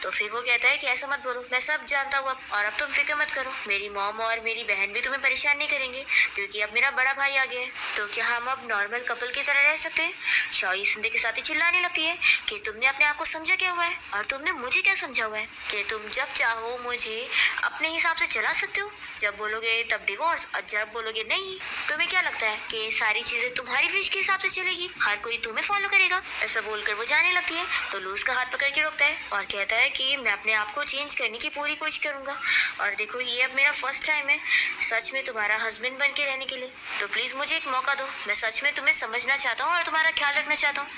Speaker 1: तो फिर वो कहता है कि ऐसा मत बोलो, मैं सब जानता हूँ अब, और अब तुम फिक्र मत करो, मेरी मॉम और मेरी बहन भी तुम्हें परेशान नहीं करेंगे क्योंकि अब मेरा बड़ा भाई आ गया है। तो क्या हम अब नॉर्मल कपल की तरह रह सकते हैं। शाओ ये सुनने के साथ ही चिल्लाने लगती है कि तुमने अपने आप को समझा क्या हुआ है और तुमने मुझे क्या समझा हुआ है कि तुम जब चाहो मुझे अपने हिसाब से चला सकते हो, जब बोलोगे तब डिवोर्स और जब बोलोगे नहीं। तुम्हें क्या लगता है कि सारी चीजें तुम्हारी विश के हिसाब से चलेगी, हर कोई तुम्हें फॉलो करेगा। ऐसा बोलकर वो जाने लगती है तो लू उसका हाथ पकड़ के रोकता है और कहता है कि मैं अपने आप को चेंज करने की पूरी कोशिश करूंगा और देखो ये अब मेरा फर्स्ट टाइम है सच में तुम्हारा हस्बैंड बन के रहने के लिए, तो प्लीज मुझे एक मौका दो, मैं सच में तुम्हें समझना चाहता हूँ और तुम्हारा ख्याल रखना चाहता हूँ।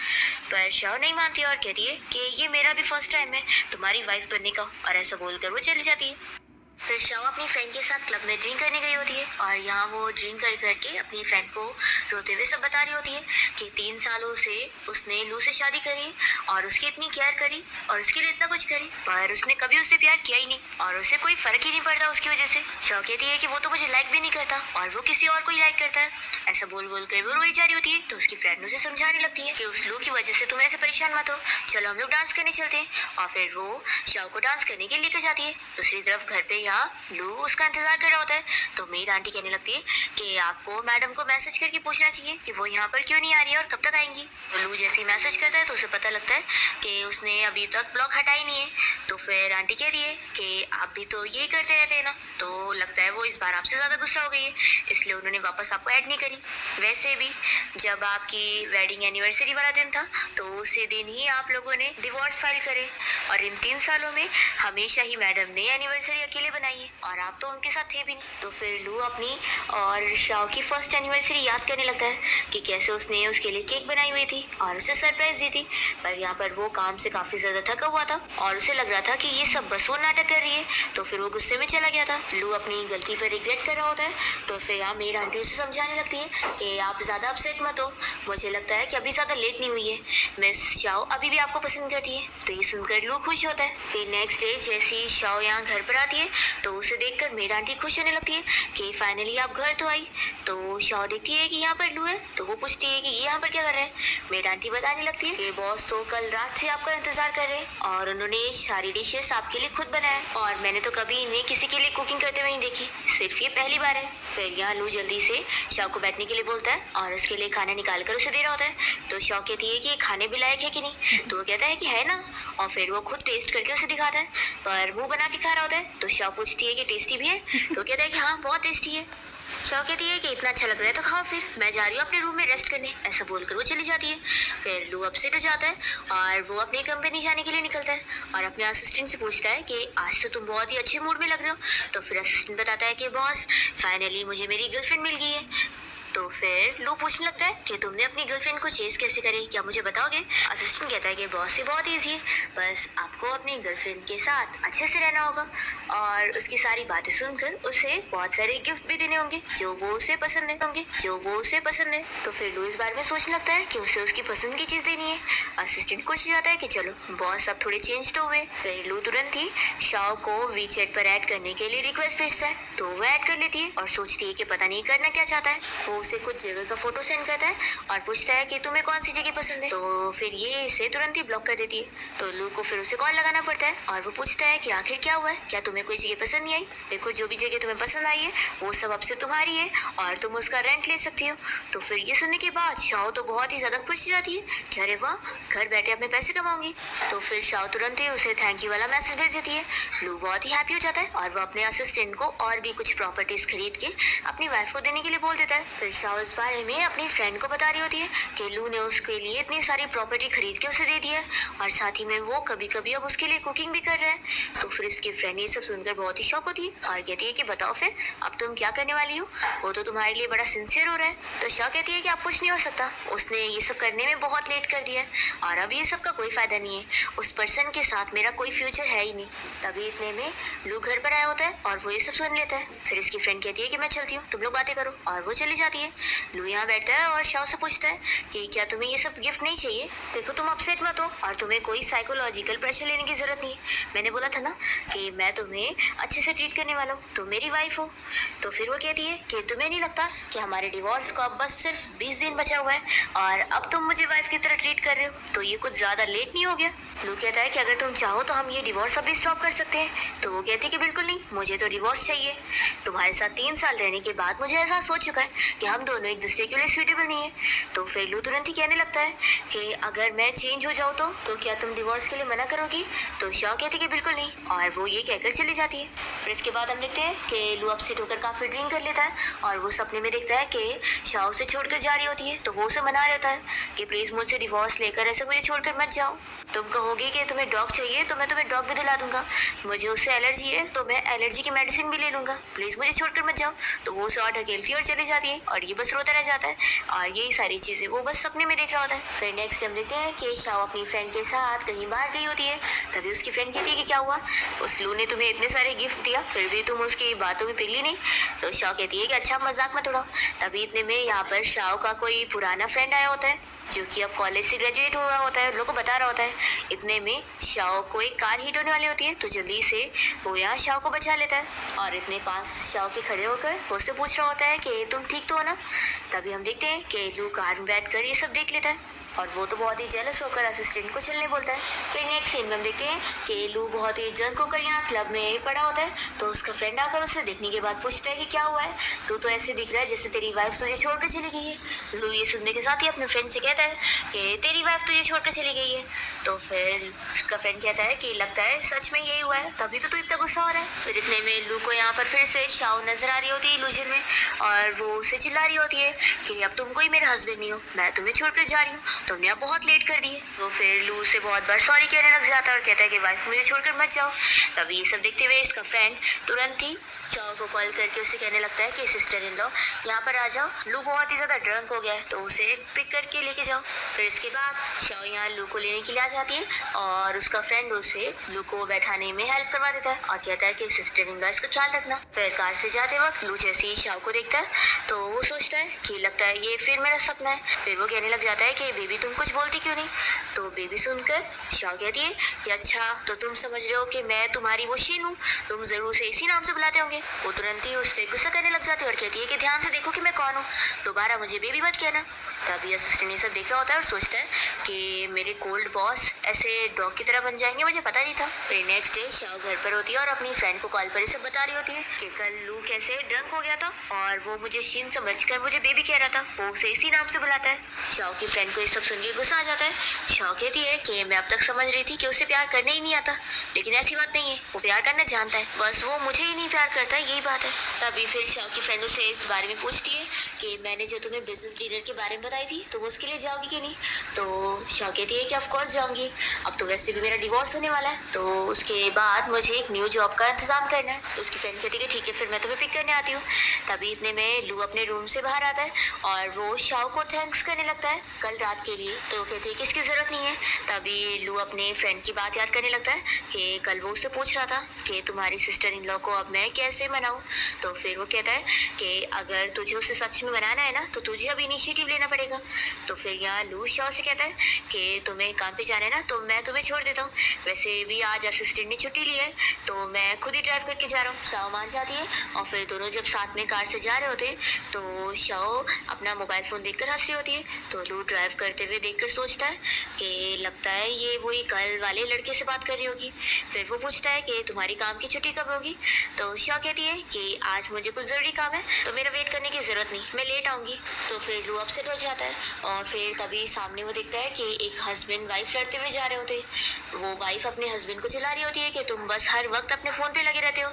Speaker 1: पर शाओ नहीं मानती और कहती है कि ये मेरा भी फर्स्ट टाइम है तुम्हारी वाइफ बनने का, और ऐसा बोलकर वो चली जाती है। फिर शाओ अपनी फ्रेंड के साथ क्लब में ड्रिंक करने गई होती है और यहाँ वो ड्रिंक कर करके अपनी फ्रेंड को रोते हुए सब बता रही होती है कि 3 सालों से उसने लू से शादी करी और उसकी इतनी केयर करी और उसके लिए इतना कुछ करी, पर उसने कभी उससे प्यार किया ही नहीं और उसे कोई फर्क ही नहीं पड़ता उसकी वजह से। शाओ कहती है कि वो तो मुझे लाइक भी नहीं करता और वो किसी और को ही लाइक करता है। ऐसा बोल बोल कर वो रोई जा रही होती है तो उसकी फ्रेंड उसे समझाने लगती है कि उस लू की वजह से तुम ऐसे परेशान मत हो, चलो हम लोग डांस करने चलते हैं। और फिर वो शाओ को डांस करने के लिए लेकर जाती है। दूसरी तरफ घर पे लू उसका इंतजार कर रहा होता है तो मेरी आंटी कहने लगती है कि आपको मैडम को मैसेज करके पूछना चाहिए कि वो यहाँ पर क्यों नहीं आ रही है और कब तक आएंगी। तो लू जैसे ही मैसेज करता है तो उसे पता लगता है कि उसने अभी तक ब्लॉक हटाई नहीं है। तो फिर आंटी कह रही है कि आप भी तो यही करते रहते हैं ना, तो लगता है वो इस बार आपसे ज़्यादा गुस्सा हो गई है इसलिए उन्होंने वापस आपको ऐड नहीं करी। वैसे भी जब आपकी वेडिंग एनिवर्सरी वाला दिन था तो उसी दिन ही आप लोगों ने डिवोर्स फाइल करे और इन 3 सालों में हमेशा ही मैडम ने एनिवर्सरी अकेले बनाई है और आप तो उनके साथ थे भी नहीं। तो फिर लू अपनी और शाओ की फर्स्ट एनिवर्सरी याद करने लगता है कि कैसे उसने उसके लिए केक बनाई हुई थी और उसे सरप्राइज दी थी, पर यहाँ पर वो काम से काफ़ी ज़्यादा थका हुआ था और उसे लग रहा था कि ये सब बस वो नाटक कर रही है। तो फिर वो गुस्से में चला गया था। लू अपनी गलती पर रिग्रेट कर रहा होता है तो फिर यहाँ मेरी आंटी उसे समझाने लगती है कि आप ज़्यादा अपसेट मत हो, मुझे लगता है कि अभी ज़्यादा लेट नहीं हुई है, मिस शाओ अभी भी आपको पसंद करती है। तो ये सुनकर लू खुश होता है। फिर नेक्स्ट डे जैसी शाओ यहाँ घर पर आती है तो उसे देखकर मेरी आंटी खुश होने लगती है कि फाइनली आप घर तो आई। तो शाओ देखती है कि यहाँ पर लू है तो वो पूछती है कि ये यहाँ पर क्या कर रहे हैं। मेरी आंटी बताने लगती है कि बॉस तो कल रात से आपका इंतजार कर रहे हैं और उन्होंने सारी डिशेस आपके लिए खुद बनाया और मैंने तो कभी इन्हें किसी के लिए कुकिंग करते हुए नहीं देखी, सिर्फ ये पहली बार है। फिर यहाँ लू जल्दी से शाओ को बैठने के लिए बोलता है और उसके लिए खाना निकाल कर उसे दे रहा होता है। तो शाओ कहती है कि ये खाने भी लायक है कि नहीं, तो वो कहता है कि है ना, और फिर वो खुद टेस्ट करके उसे दिखाता है पर मुंह बना के खा रहा होता है। तो शाओ पूछती है कि टेस्टी भी है, तो कहता है कि हाँ बहुत टेस्टी है। शाओ कहती है कि इतना अच्छा लग रहा है तो खाओ, फिर मैं जा रही हूँ अपने रूम में रेस्ट करने, ऐसा बोलकर वो चली जाती है। फिर लू अपसेट हो जाता है और वो अपनी कंपनी जाने के लिए निकलता है और अपने असिस्टेंट से पूछता है कि आज तो तुम बहुत ही अच्छे मूड में लग रहे हो। तो फिर असिस्टेंट बताता है कि बॉस फाइनली मुझे मेरी गर्लफ्रेंड मिल गई है। तो फिर लू पूछने लगता है कि तुमने अपनी गर्लफ्रेंड को चेज कैसे करी, क्या मुझे बताओगे। असिस्टेंट कहता है कि बॉस से बहुत ईजी है, बस आपको अपनी गर्लफ्रेंड के साथ अच्छे से रहना होगा और उसकी सारी बातें सुनकर उसे बहुत सारे गिफ्ट भी देने होंगे जो वो उसे पसंद है। तो फिर लू इस बारे में सोचने लगता है कि उसे उसकी पसंद की चीज़ देनी है। असिस्टेंट खुश हो जाता है कि चलो बॉस अब थोड़े चेंज तो हुए। फिर लू तुरंत ही शाओ को वीचैट पर ऐड करने के लिए रिक्वेस्ट भेजता है तो वो ऐड कर लेती है और सोचती है कि पता नहीं करना क्या चाहता है। वो उसे कुछ जगह का फोटो सेंड करता है और पूछता है कि तुम्हें कौन सी जगह पसंद है। तो फिर ये इसे तुरंत ही ब्लॉक कर देती है। तो लू को फिर उसे कॉल लगाना पड़ता है और वो पूछता है कि आखिर क्या हुआ है, क्या तुम्हें कोई जगह पसंद नहीं आई? देखो जो भी जगह तुम्हें पसंद आई है वो सब अब से तुम्हारी है और तुम उसका रेंट ले सकती हो। तो फिर ये सुनने के बाद शाओ तो बहुत ही ज्यादा खुश हो जाती है कि अरे वाह, घर बैठे अपने पैसे कमाऊंगी। तो फिर शाओ तुरंत ही उसे थैंक यू वाला मैसेज भेज देती है। लू बहुत ही हैप्पी हो जाता है और वो अपने असिस्टेंट को और भी कुछ प्रॉपर्टीज खरीद के अपनी वाइफ को देने के लिए बोल देता है। फिर शाओ इस बारे में अपनी फ्रेंड को बता रही होती है कि लू ने उसके लिए इतनी सारी प्रॉपर्टी खरीद के उसे दे दी है और साथ ही में वो कभी कभी अब उसके लिए कुकिंग भी कर रहा है। तो फिर इसकी फ्रेंड ये सब सुनकर बहुत ही शौक होती है और कहती है कि बताओ फिर अब तुम क्या करने वाली हो, वो तो तुम्हारे लिए बड़ा सिंसियर हो रहा है। तो शाओ कहती है कि अब कुछ नहीं हो सकता, उसने ये सब करने में बहुत लेट कर दिया है और अब ये सब का कोई फायदा नहीं है, उस पर्सन के साथ मेरा कोई फ्यूचर है ही नहीं। तभी इतने में लू घर पर आया होता है और वो ये सब सुन लेता है। फिर इसकी फ्रेंड कहती है कि मैं चलती हूँ, तुम लोग बातें करो, और वो चली जाती है। लू यहाँ बैठता है और शाओ से पूछता है कि क्या तुम्हें ये सब गिफ्ट नहीं चाहिए? देखो तुम अपसेट मत हो और तुम्हें कोई साइकोलॉजिकल प्रेशर लेने की जरूरत नहीं है, मैंने बोला था ना कि मैं तुम्हें अच्छे से ट्रीट करने वाला हूँ, तुम मेरी वाइफ हो। तो फिर वो कहती है कि तुम्हें नहीं लगता कि हमारे डिवोर्स को अब बस सिर्फ 20 दिन बचा हुआ है और अब तुम मुझे वाइफ की तरह ट्रीट कर रहे हो, तो ये कुछ ज्यादा लेट नहीं हो गया? लू कहता है कि अगर तुम चाहो तो हम ये डिवोर्स अभी स्टॉप कर सकते हैं। तो वो कहती है कि बिल्कुल नहीं, मुझे तो डिवोर्स चाहिए। तुम्हारे साथ 3 साल रहने के बाद मुझे एहसास हो चुका है कि हम दोनों एक दूसरे के लिए सूटेबल नहीं है। तो फिर लू तुरंत ही कहने लगता है कि अगर मैं चेंज हो जाऊँ तो क्या तुम डिवोर्स के लिए मना करोगी? तो शाओ कहती है कि बिल्कुल नहीं, और वो ये कहकर चली जाती है। फिर इसके बाद हम देखते हैं कि लू अपसेट होकर काफ़ी ड्रिंक कर लेता है और वो सपने में देखता है कि शाओ से छोड़कर जा रही होती है। तो वो उसे मना रहता है कि प्लीज़ मुझसे डिवोर्स लेकर ऐसे मुझे छोड़कर मत जाओ। तुम कहोगी कि तुम्हें डॉग चाहिए तो मैं तुम्हें डॉग भी दिला दूंगा, मुझे उससे एलर्जी है तो मैं एलर्जी की मेडिसिन भी ले लूँगा, प्लीज़ मुझे छोड़कर मत जाओ। तो वो उसे और ढकेलती है और चली जाती है और ये बस रोता रह जाता है और यही सारी चीज़ें वो बस सपने में देख रहा होता है। फिर नेक्स्ट हम देखते हैं कि शाओ अपनी फ्रेंड के साथ कहीं बाहर गई होती है। तभी उसकी फ्रेंड कहती है कि क्या हुआ, उस लू ने तुम्हें इतने सारे गिफ्ट दिया फिर भी तुम उसकी बातों में पिघली नहीं? तो शाओ कहती है कि अच्छा मजाक मत उड़ाओ। तभी इतने में यहाँ पर शाओ का कोई पुराना फ्रेंड आया होता है जो कि अब कॉलेज से ग्रेजुएट हुआ होता है, लोगों को बता रहा होता है। इतने में शाओ को एक कार हिट होने वाली होती है तो जल्दी से वो यहाँ शाओ को बचा लेता है और इतने पास शाओ के खड़े होकर उससे पूछ रहा होता है कि तुम ठीक तो हो ना? तभी हम देखते हैं कि लू कार में बैठ कर ये सब देख लेता है और वो तो बहुत ही जेलस होकर असिस्टेंट को चलने बोलता है। फिर नेक्स्ट सीन में हम देखते हैं कि लू बहुत ही ड्रंक होकर यहाँ क्लब में पड़ा होता है। तो उसका फ्रेंड आकर उसे देखने के बाद पूछता है कि क्या हुआ है, तू तो ऐसे दिख रहा है जैसे तेरी वाइफ तुझे छोड़कर चली गई है। लू ये सुनने के साथ ही अपने फ्रेंड से कहता है कि तेरी वाइफ तुझे छोड़कर चली गई है। तो फिर उसका फ्रेंड कहता है कि लगता है सच में यही हुआ है, तभी तो तू इतना गुस्सा हो रहा है। फिर इतने में लू को यहाँ पर फिर से शाओ नजर आ रही होती है इल्यूजन में और वो उसे चिल्ला रही होती है कि अब तुम कोई मेरा हस्बैंड नहीं हो, मैं तुम्हें छोड़कर जा रही हूँ, तुमने अब बहुत लेट कर दिए। तो फिर लू से बहुत बार सॉरी कहने लग जाता है और कहता है कि वाइफ मुझे छोड़कर मत जाओ। तभी ये सब देखते हुए इसका फ्रेंड तुरंत ही शाओ को कॉल करके उसे कहने लगता है कि सिस्टर इन लॉ यहाँ पर आ जाओ, लू बहुत ही ज़्यादा ड्रंक हो गया है तो उसे पिक करके लेके जाओ। फिर इसके बाद शाओ यहाँ लू को लेने के लिए आ जाती है और उसका फ्रेंड उसे लू को बैठाने में हेल्प करवा देता है और कहता है कि सिस्टर इन लॉ इसका ख्याल रखना। फिर कार से जाते वक्त लू जैसे ही शाओ को देखता है तो वो सोचता है कि लगता है ये फिर मेरा सपना है। फिर वो कहने लग जाता है कि बेबी तुम कुछ बोलती क्यों नहीं? तो बेबी सुनकर शाओ कहती है कि अच्छा तो तुम समझ रहे हो कि मैं तुम्हारी वो शीन हूँ, तुम जरूर उसे इसी नाम से बुलाते होंगे। वो तुरंत ही उस पर गुस्सा करने लग जाती है और कहती है कि ध्यान से देखो कि मैं कौन हूँ, दोबारा मुझे बेबी मत कहना। तभी असिस्टेंट ये सब देख रहा होता है और सोचता है कि मेरे कोल्ड बॉस ऐसे डॉग की तरह बन जाएंगे, मुझे पता नहीं था। फिर नेक्स्ट डे शाओ घर पर होती है और अपनी फ्रेंड को कॉल पर ये सब बता रही होती है कि कल लू कैसे ड्रंक हो गया था और वो मुझे शीन समझकर मुझे बेबी कह रहा था, वो उसे इसी नाम से बुलाता है। शाओ की फ्रेंड को ये सब सुन के गुस्सा आ जाता है। शाओ कहती है कि मैं अब तक समझ रही थी कि उसे प्यार करने ही नहीं आता, लेकिन ऐसी बात नहीं है, वो प्यार करना जानता है, बस वो मुझे ही नहीं प्यार करता, यही बात है। तभी फिर शाओ की फ्रेंड उसे इस बारे में पूछती है कि मैंने जो तुम्हें बिजनेस डीलर के बारे में बताई थी तुम उसके लिए जाओगी कि नहीं? तो शाओ कहती है कि ऑफ कोर्स जाऊंगी, अब तो वैसे भी मेरा डिवोर्स होने वाला है, तो उसके बाद मुझे एक न्यू जॉब का इंतजाम करना है। तो उसकी फ्रेंड कहती है कि ठीक है फिर मैं तुम्हें पिक करने आती हूँ। तभी इतने में लू अपने रूम से बाहर आता है और वो शाओ को थैंक्स करने लगता है कल रात के लिए। तो वो कहती है कि इसकी ज़रूरत नहीं है। तभी लू अपने फ्रेंड की बात याद करने लगता है कि कल वो उससे पूछ रहा था कि तुम्हारी सिस्टर इन लॉ को अब मैं कैसे मनाऊँ। तो फिर वो कहता है कि अगर तुझे उसे सच में मनाना है ना तो तुझे अब इनिशिएटिव लेना पड़ेगा। तो फिर यहाँ लू शाओ से कहता है कि तुम्हें काम पे जाना है ना तो मैं तुम्हें छोड़ देता हूँ, वैसे भी आज असिस्टेंट ने छुट्टी ली है तो मैं खुद ही ड्राइव करके जा रहा हूँ। शाओ मान जाती है और फिर दोनों जब साथ में कार से जा रहे होते हैं तो शाओ अपना मोबाइल फ़ोन देखकर हंसी होती है। तो लू ड्राइव करते हुए देखकर सोचता है कि लगता है ये वही कल वाले लड़के से बात कर रही होगी। फिर वो पूछता है कि तुम्हारी काम की छुट्टी कब होगी। तो शाओ कहती है कि आज मुझे कुछ ज़रूरी काम है तो मेरा वेट करने की ज़रूरत नहीं, मैं लेट आऊँगी। तो फिर लू अपसेट हो जाता है और फिर तभी सामने वो देखता है कि एक हस्बैंड वाइफ लड़ते हुए जा रहे होते हैं। वो वाइफ अपने हस्बैंड को चिल्ला रही होती है कि तुम बस हर वक्त अपने फ़ोन पे लगे रहते हो,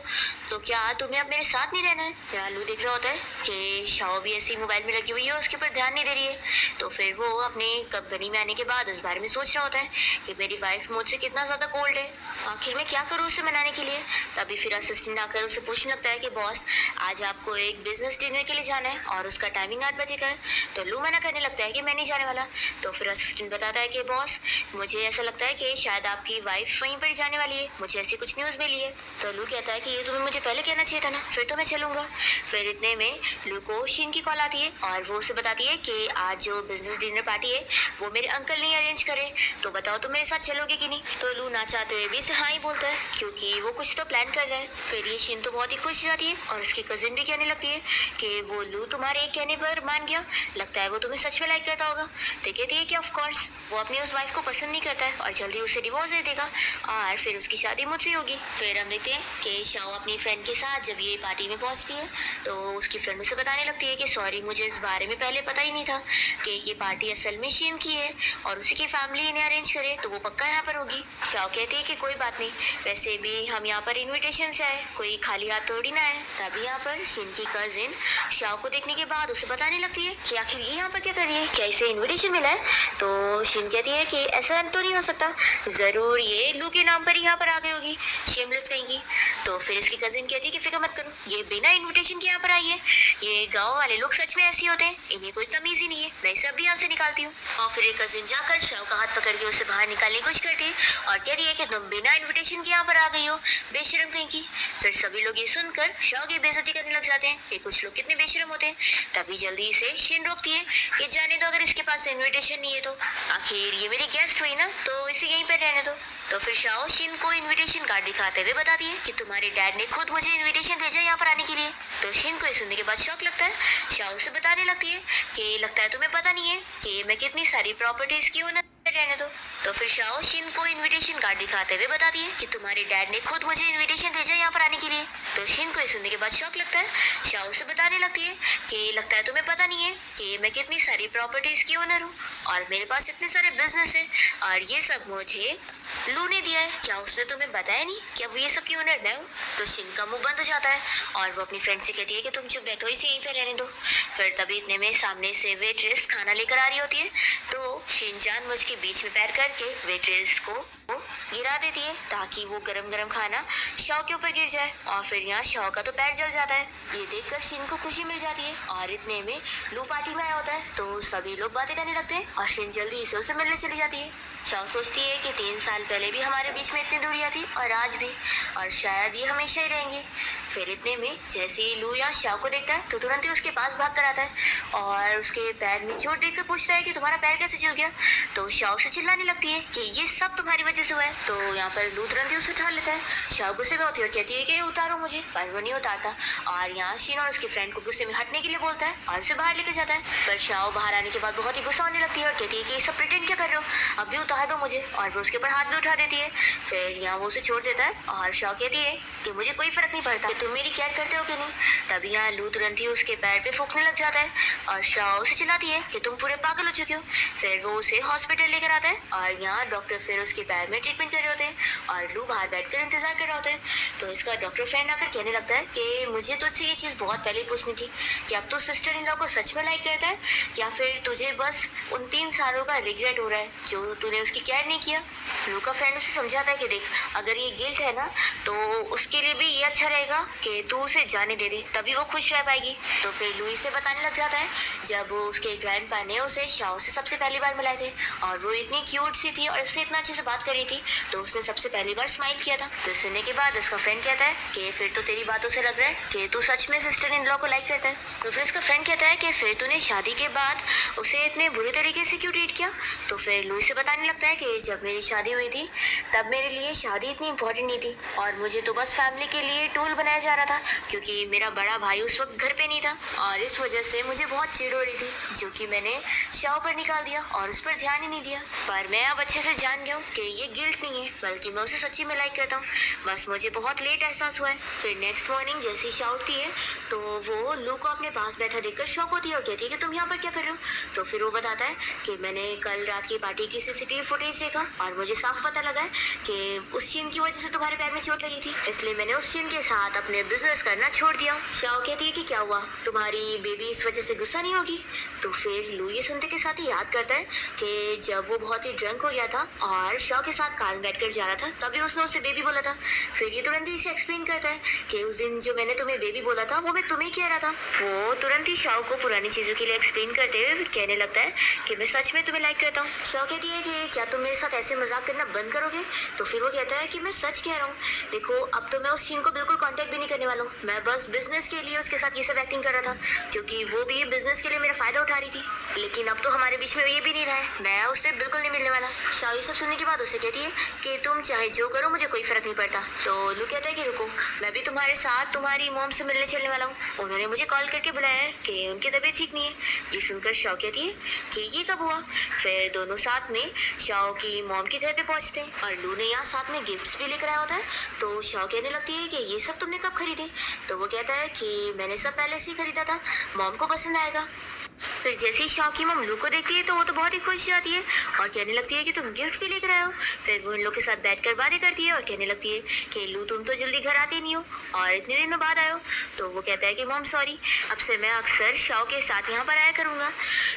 Speaker 1: तो क्या तुम्हें अब मेरे साथ नहीं रहना है। या लू देख रहा होता है कि शाओ भी ऐसी मोबाइल में लगी हुई है और उसके ऊपर ध्यान नहीं दे रही है। तो फिर वो अपनी कंपनी में आने के बाद इस बारे में सोच रहा होता है कि मेरी वाइफ मुझसे कितना ज़्यादा कोल्ड है, आखिर मैं क्या करूँ उसे मनाने के लिए। तभी फिर असिस्टेंट आकर उसे पूछने लगता है कि बॉस आज आपको एक बिजनेस डिनर के लिए जाना है और उसका टाइमिंग 8 बजे का है। तो लू मना करने लगता है कि मैं नहीं जाने वाला। तो फिर असिस्टेंट बताता है कि बॉस मुझे ऐसा लगता है कि शायद आपकी वाइफ वहीं पर जाने वाली है, मुझे ऐसी कुछ न्यूज़ मिली है। तो लू कहता है कि ये तुम्हें मुझे पहले कहना चाहिए था ना, फिर तो मैं चलूँगा। फिर इतने में लू को शिन की कॉल आती है और वो उसे बताती है कि आज जो बिजनेस डिनर पार्टी है वो मेरे अंकल ने अरेंज करे, तो बताओ तुम मेरे साथ चलोगे कि नहीं। तो लू ना चाहते हुए भी इसे हाँ ही बोलता है क्योंकि वो कुछ तो प्लान कर रहा है। फिर ये शिन तो बहुत ही खुश हो जाती है और उसकी कजिन भी कहने लगती है कि वो लू तुम्हारे एक कहने पर मान गया, लगता है वो तुम्हें सच में लाइक करता होगा। तो कहती है कि ऑफ कोर्स वो अपनी उस वाइफ को पसंद नहीं करता है और जल्दी उसे डिवोर्स दे देगा और फिर उसकी शादी मुझसे होगी। फिर हम देखते हैं कि शाओ अपनी फ्रेंड के साथ जब ये पार्टी में पहुंचती है तो उसकी फ्रेंड उसे बताने लगती है कि सॉरी मुझे इस बारे में पहले पता ही नहीं था कि ये पार्टी असल में शिन की है और उसी की फैमिली इन्हें अरेंज करे तो वो पक्का यहाँ पर होगी। शाओ कहती है कि कोई बात नहीं, वैसे भी हम यहाँ पर इन्विटेशन से आए, कोई खाली हाथ थोड़ी ना है। तभी यहाँ पर शिन की कजिन शाओ को देखने के बाद उसे बताने लगती है कि आखिर ये यहाँ पर क्या कर रही है, क्या इसे इन्विटेशन मिला है। तो शिन कहती है कि ऐसा तो नहीं हो सकता, ज़रूर ये लू के नाम पर ही यहाँ पर आ गई होगी, शेमलेस कहीं की। तो फिर इसकी कजिन कहती है कि फिक्र मत करो, ये बिना इन्विटेशन के यहाँ पर आई है, ये गाँव वाले लोग सच में ऐसे होते हैं, इन्हें कोई तमीज़ ही नहीं है, मैं इसे अभी यहाँ से निकालती हूँ। और फिर एक कजिन जाकर शाओ का हाथ पकड़ के उसे बाहर निकालने की कोशिश करती है और कहती है कि तुम बिना इन्विटेशन के यहाँ पर आ गई हो, बेशरम कहीं की। फिर सभी लोग ये सुनकर शाओ की बेइज्जती करने लग जाते हैं कि कुछ लोग कितने बेशरम होते हैं। तभी जल्दी से शिन रोकती है कि जाने दो, अगर इसके पास इन्विटेशन नहीं है तो आखिर ये मेरी गेस्ट हुई ना, तो इसे यहीं पर रहने दो। तो फिर शाओ शिन को इनविटेशन कार्ड दिखाते हुए बताती है कि तुम्हारे डैड ने खुद मुझे इनविटेशन भेजा यहाँ पर आने के लिए। तो शिन को ये सुनने के बाद शौक लगता है। शाओ से बताने लगती है कि लगता है तुम्हें पता नहीं है कि मैं कितनी सारी प्रॉपर्टीज की ओनर, रहने दो। तो फिर शाओ शिन को इनविटेशन कार्ड दिखाते हुए बताती है कि तुम्हारे डैड ने खुद मुझे इनविटेशन भेजा यहाँ पर आने के लिए। तो शिन को ये सुनने के बाद शौक लगता है। शाओ से बताने लगती है कि लगता है तुम्हें पता नहीं है कि मैं कितनी सारी प्रॉपर्टीज की ओनर हूँ और मेरे पास इतने सारे बिजनेस है और ये सब मुझे लू ने दिया है, क्या उसने तुम्हें बताया नहीं कि अब ये सब की ओनर मैं हूँ। तो शिन का मुंह बंद हो जाता है और वो अपनी फ्रेंड से कहती है कि तुम चुप बैठो, इसे यहीं पे रहने दो। फिर तभी इतने में सामने से वेट्रेस खाना लेकर आ रही होती है। तो शिन जानबूझ के बीच में पैर करके वेट्रेस को गिरा देती है ताकि वो गरम गरम खाना शाओ के ऊपर गिर जाए और फिर यहाँ शाओ का तो पैर जल जाता है। ये देखकर शिन को खुशी मिल जाती है और इतने में लू पार्टी में आया होता है तो सभी लोग बातें करने लगते हैं और शिन जल्दी से उसे मिलने चली जाती है। शाओ सोचती है कि 3 साल पहले भी हमारे बीच में इतनी दूरियां थी और आज भी, और शायद ये हमेशा ही रहेंगी। फिर इतने में जैसे ही लू यहाँ शाओ को देखता है तो तुरंत ही उसके पास भाग कर आता है और उसके पैर में चोट देखकर पूछता है कि तुम्हारा पैर कैसे जल गया। तो शाओ से चिल्लाने लगती है कि ये सब तुम्हारी वजह से हुआ है। तो यहाँ पर लू तुरंत ही उसे उठा लेता है। शाओ गुस्से में होती है और कहती है कि उतारो मुझे, पर वो नहीं उतारता और यहाँ शिन और उसके फ्रेंड को गुस्से में हटने के लिए बोलता है और उसे बाहर लेकर जाता है। पर शाओ बाहर आने के बाद बहुत ही गुस्सा होने लगती है और कहती है कि ये सब प्रिटेंड क्या कर रहे हो, अब भी उतार दो मुझे, और वो उसके ऊपर हाथ भी उठा देती है। फिर यहाँ वो उसे छोड़ देता है और शाओ कहती है कि मुझे कोई फर्क नहीं पड़ता कि तुम मेरी केयर करते हो कि नहीं। तभी यहाँ लू तुरंत ही उसके पैर पे फूंकने लग जाता है और शाओ उसे चिल्लाती है कि तुम पूरे पागल हो चुके हो। फिर वो उसे हॉस्पिटल लेकर आता है और यहाँ डॉक्टर फिर उसके पैर में ट्रीटमेंट कर रहे होते हैं और लू बाहर बैठकर इंतजार कर रहा होता है। तो इसका डॉक्टर फ्रेंड आकर कहने लगता है कि मुझे तुझसे ये चीज़ बहुत पहले पूछनी थी कि अब तो सिस्टर इन लॉ को सच में लाइक करता है या फिर तुझे बस उन 3 सालों का रिग्रेट हो रहा है जो तूने उसकी केयर नहीं किया। लू का फ्रेंड उसे समझाता है कि देख, अगर ये गिल्ट है ना तो उस उसके लिए भी ये अच्छा रहेगा कि तू उसे जाने दे दे, तभी वो खुश रह पाएगी। तो फिर लुई से बताने लग जाता है जब वो उसके ग्रैंडपा ने उसे शाओ से सबसे पहली बार मिलाए थे और वो इतनी क्यूट सी थी और उससे इतना अच्छे से बात कर रही थी, तो उसने सबसे पहली बार स्माइल किया था। तो सुनने के बाद उसका फ्रेंड कहता है कि फिर तो तेरी बातों से लग रहा है कि तू सच में सिस्टर इन लॉ को लाइक करता है। तो फिर उसका फ्रेंड कहता है कि फिर तूने शादी के बाद उसे इतने बुरे तरीके से क्यों ट्रीट किया। तो फिर लुई से बताने लगता है कि जब मेरी शादी हुई थी तब मेरे लिए शादी इतनी इंपॉर्टेंट नहीं थी और मुझे तो बस फैमिली के लिए टूल बनाया जा रहा था, क्योंकि मेरा बड़ा भाई उस वक्त घर पे नहीं था और इस वजह से मुझे बहुत चिढ़ हो रही थी, जो कि मैंने शाओ पर निकाल दिया और उस पर ध्यान ही नहीं दिया। पर मैं अब अच्छे से जान गया हूँ कि ये गिल्ट नहीं है, बल्कि मैं उसे सच्ची में लाइक करता हूँ, बस मुझे बहुत लेट एहसास हुआ है। फिर नेक्स्ट मॉर्निंग जैसे ही शाओ उठती है तो वो लू को अपने पास बैठा देखकर शॉक होती है और कहती है कि तुम यहाँ पर क्या कर रहे हो। तो फिर वो बताता है कि मैंने कल रात की पार्टी की सीसीटीवी फुटेज देखा और मुझे साफ पता लगा है कि उस चीन की वजह से तुम्हारे पैर में चोट लगी थी, इसलिए मैंने उस चीन के साथ अपने बिजनेस करना छोड़ दिया। शाओ कहती है कि क्या हुआ, तुम्हारी बेबी इस वजह से गुस्सा नहीं होगी। तो फिर लू ये सुनते के साथ ही याद करता है कि जब वो बहुत ही ड्रंक हो गया था और शाओ के साथ कार में बैठकर जा रहा था तभी उसने उसे बेबी बोला था। फिर ये तुरंत ही इसे एक्सप्लेन करता है कि उस दिन जो मैंने तुम्हें बेबी बोला था वो मैं तुम्हें कह रहा था। वो तुरंत ही शाओ को पुरानी चीज़ों के लिए एक्सप्लेन करते हुए कहने लगता है कि मैं सच में तुम्हें लाइक करता हूँ। शाओ कहती है कि क्या तुम मेरे साथ ऐसे मजाक करना बंद करोगे। तो फिर वो कहता है कि मैं सच कह रहा हूँ, देखो अब तो मैं उस चीन को बिल्कुल कांटेक्ट भी नहीं करने वाला हूँ, मैं बस बिजनेस के लिए उसके साथ ये सब एक्टिंग कर रहा था, क्योंकि वो भी बिजनेस के लिए मेरा फायदा उठा रही थी, लेकिन अब तो हमारे बीच में ये भी नहीं रहा है, मैं उससे बिल्कुल नहीं मिलने वाला। शाओ ये सब सुनने के बाद उससे कहती है कि तुम चाहे जो करो मुझे कोई फर्क नहीं पड़ता। तो लू कहता है कि रुको, मैं भी तुम्हारे साथ तुम्हारी मॉम से मिलने चलने वाला हूँ, उन्होंने मुझे कॉल करके बुलाया है कि उनकी तबीयत ठीक नहीं है। ये सुनकर शाओ कहती है कि ये कब हुआ। फिर दोनों साथ में शाओ की मॉम के घर पे पहुंचते हैं और लू ने यहाँ साथ में गिफ्ट्स भी लेकर आया होता है। तो शाओ कहने लगती है कि ये सब तुमने कब खरीदे। तो वो कहता है कि मैंने सब पहले से ही खरीदा था, मॉम को पसंद आएगा। फिर जैसे ही शाओ की मम लू को देखती है तो वो तो बहुत ही खुश हो जाती है और कहने लगती है कि तुम गिफ्ट भी लेकर आए हो। फिर वो इन लोग के साथ बैठकर बातें करती है और कहने लगती है कि लू तुम तो जल्दी घर आते नहीं हो और इतने दिनों बाद आए हो। तो वो कहता है कि मम सॉरी, अब से मैं अक्सर शाओ के साथ यहाँ पर आया करूँगा।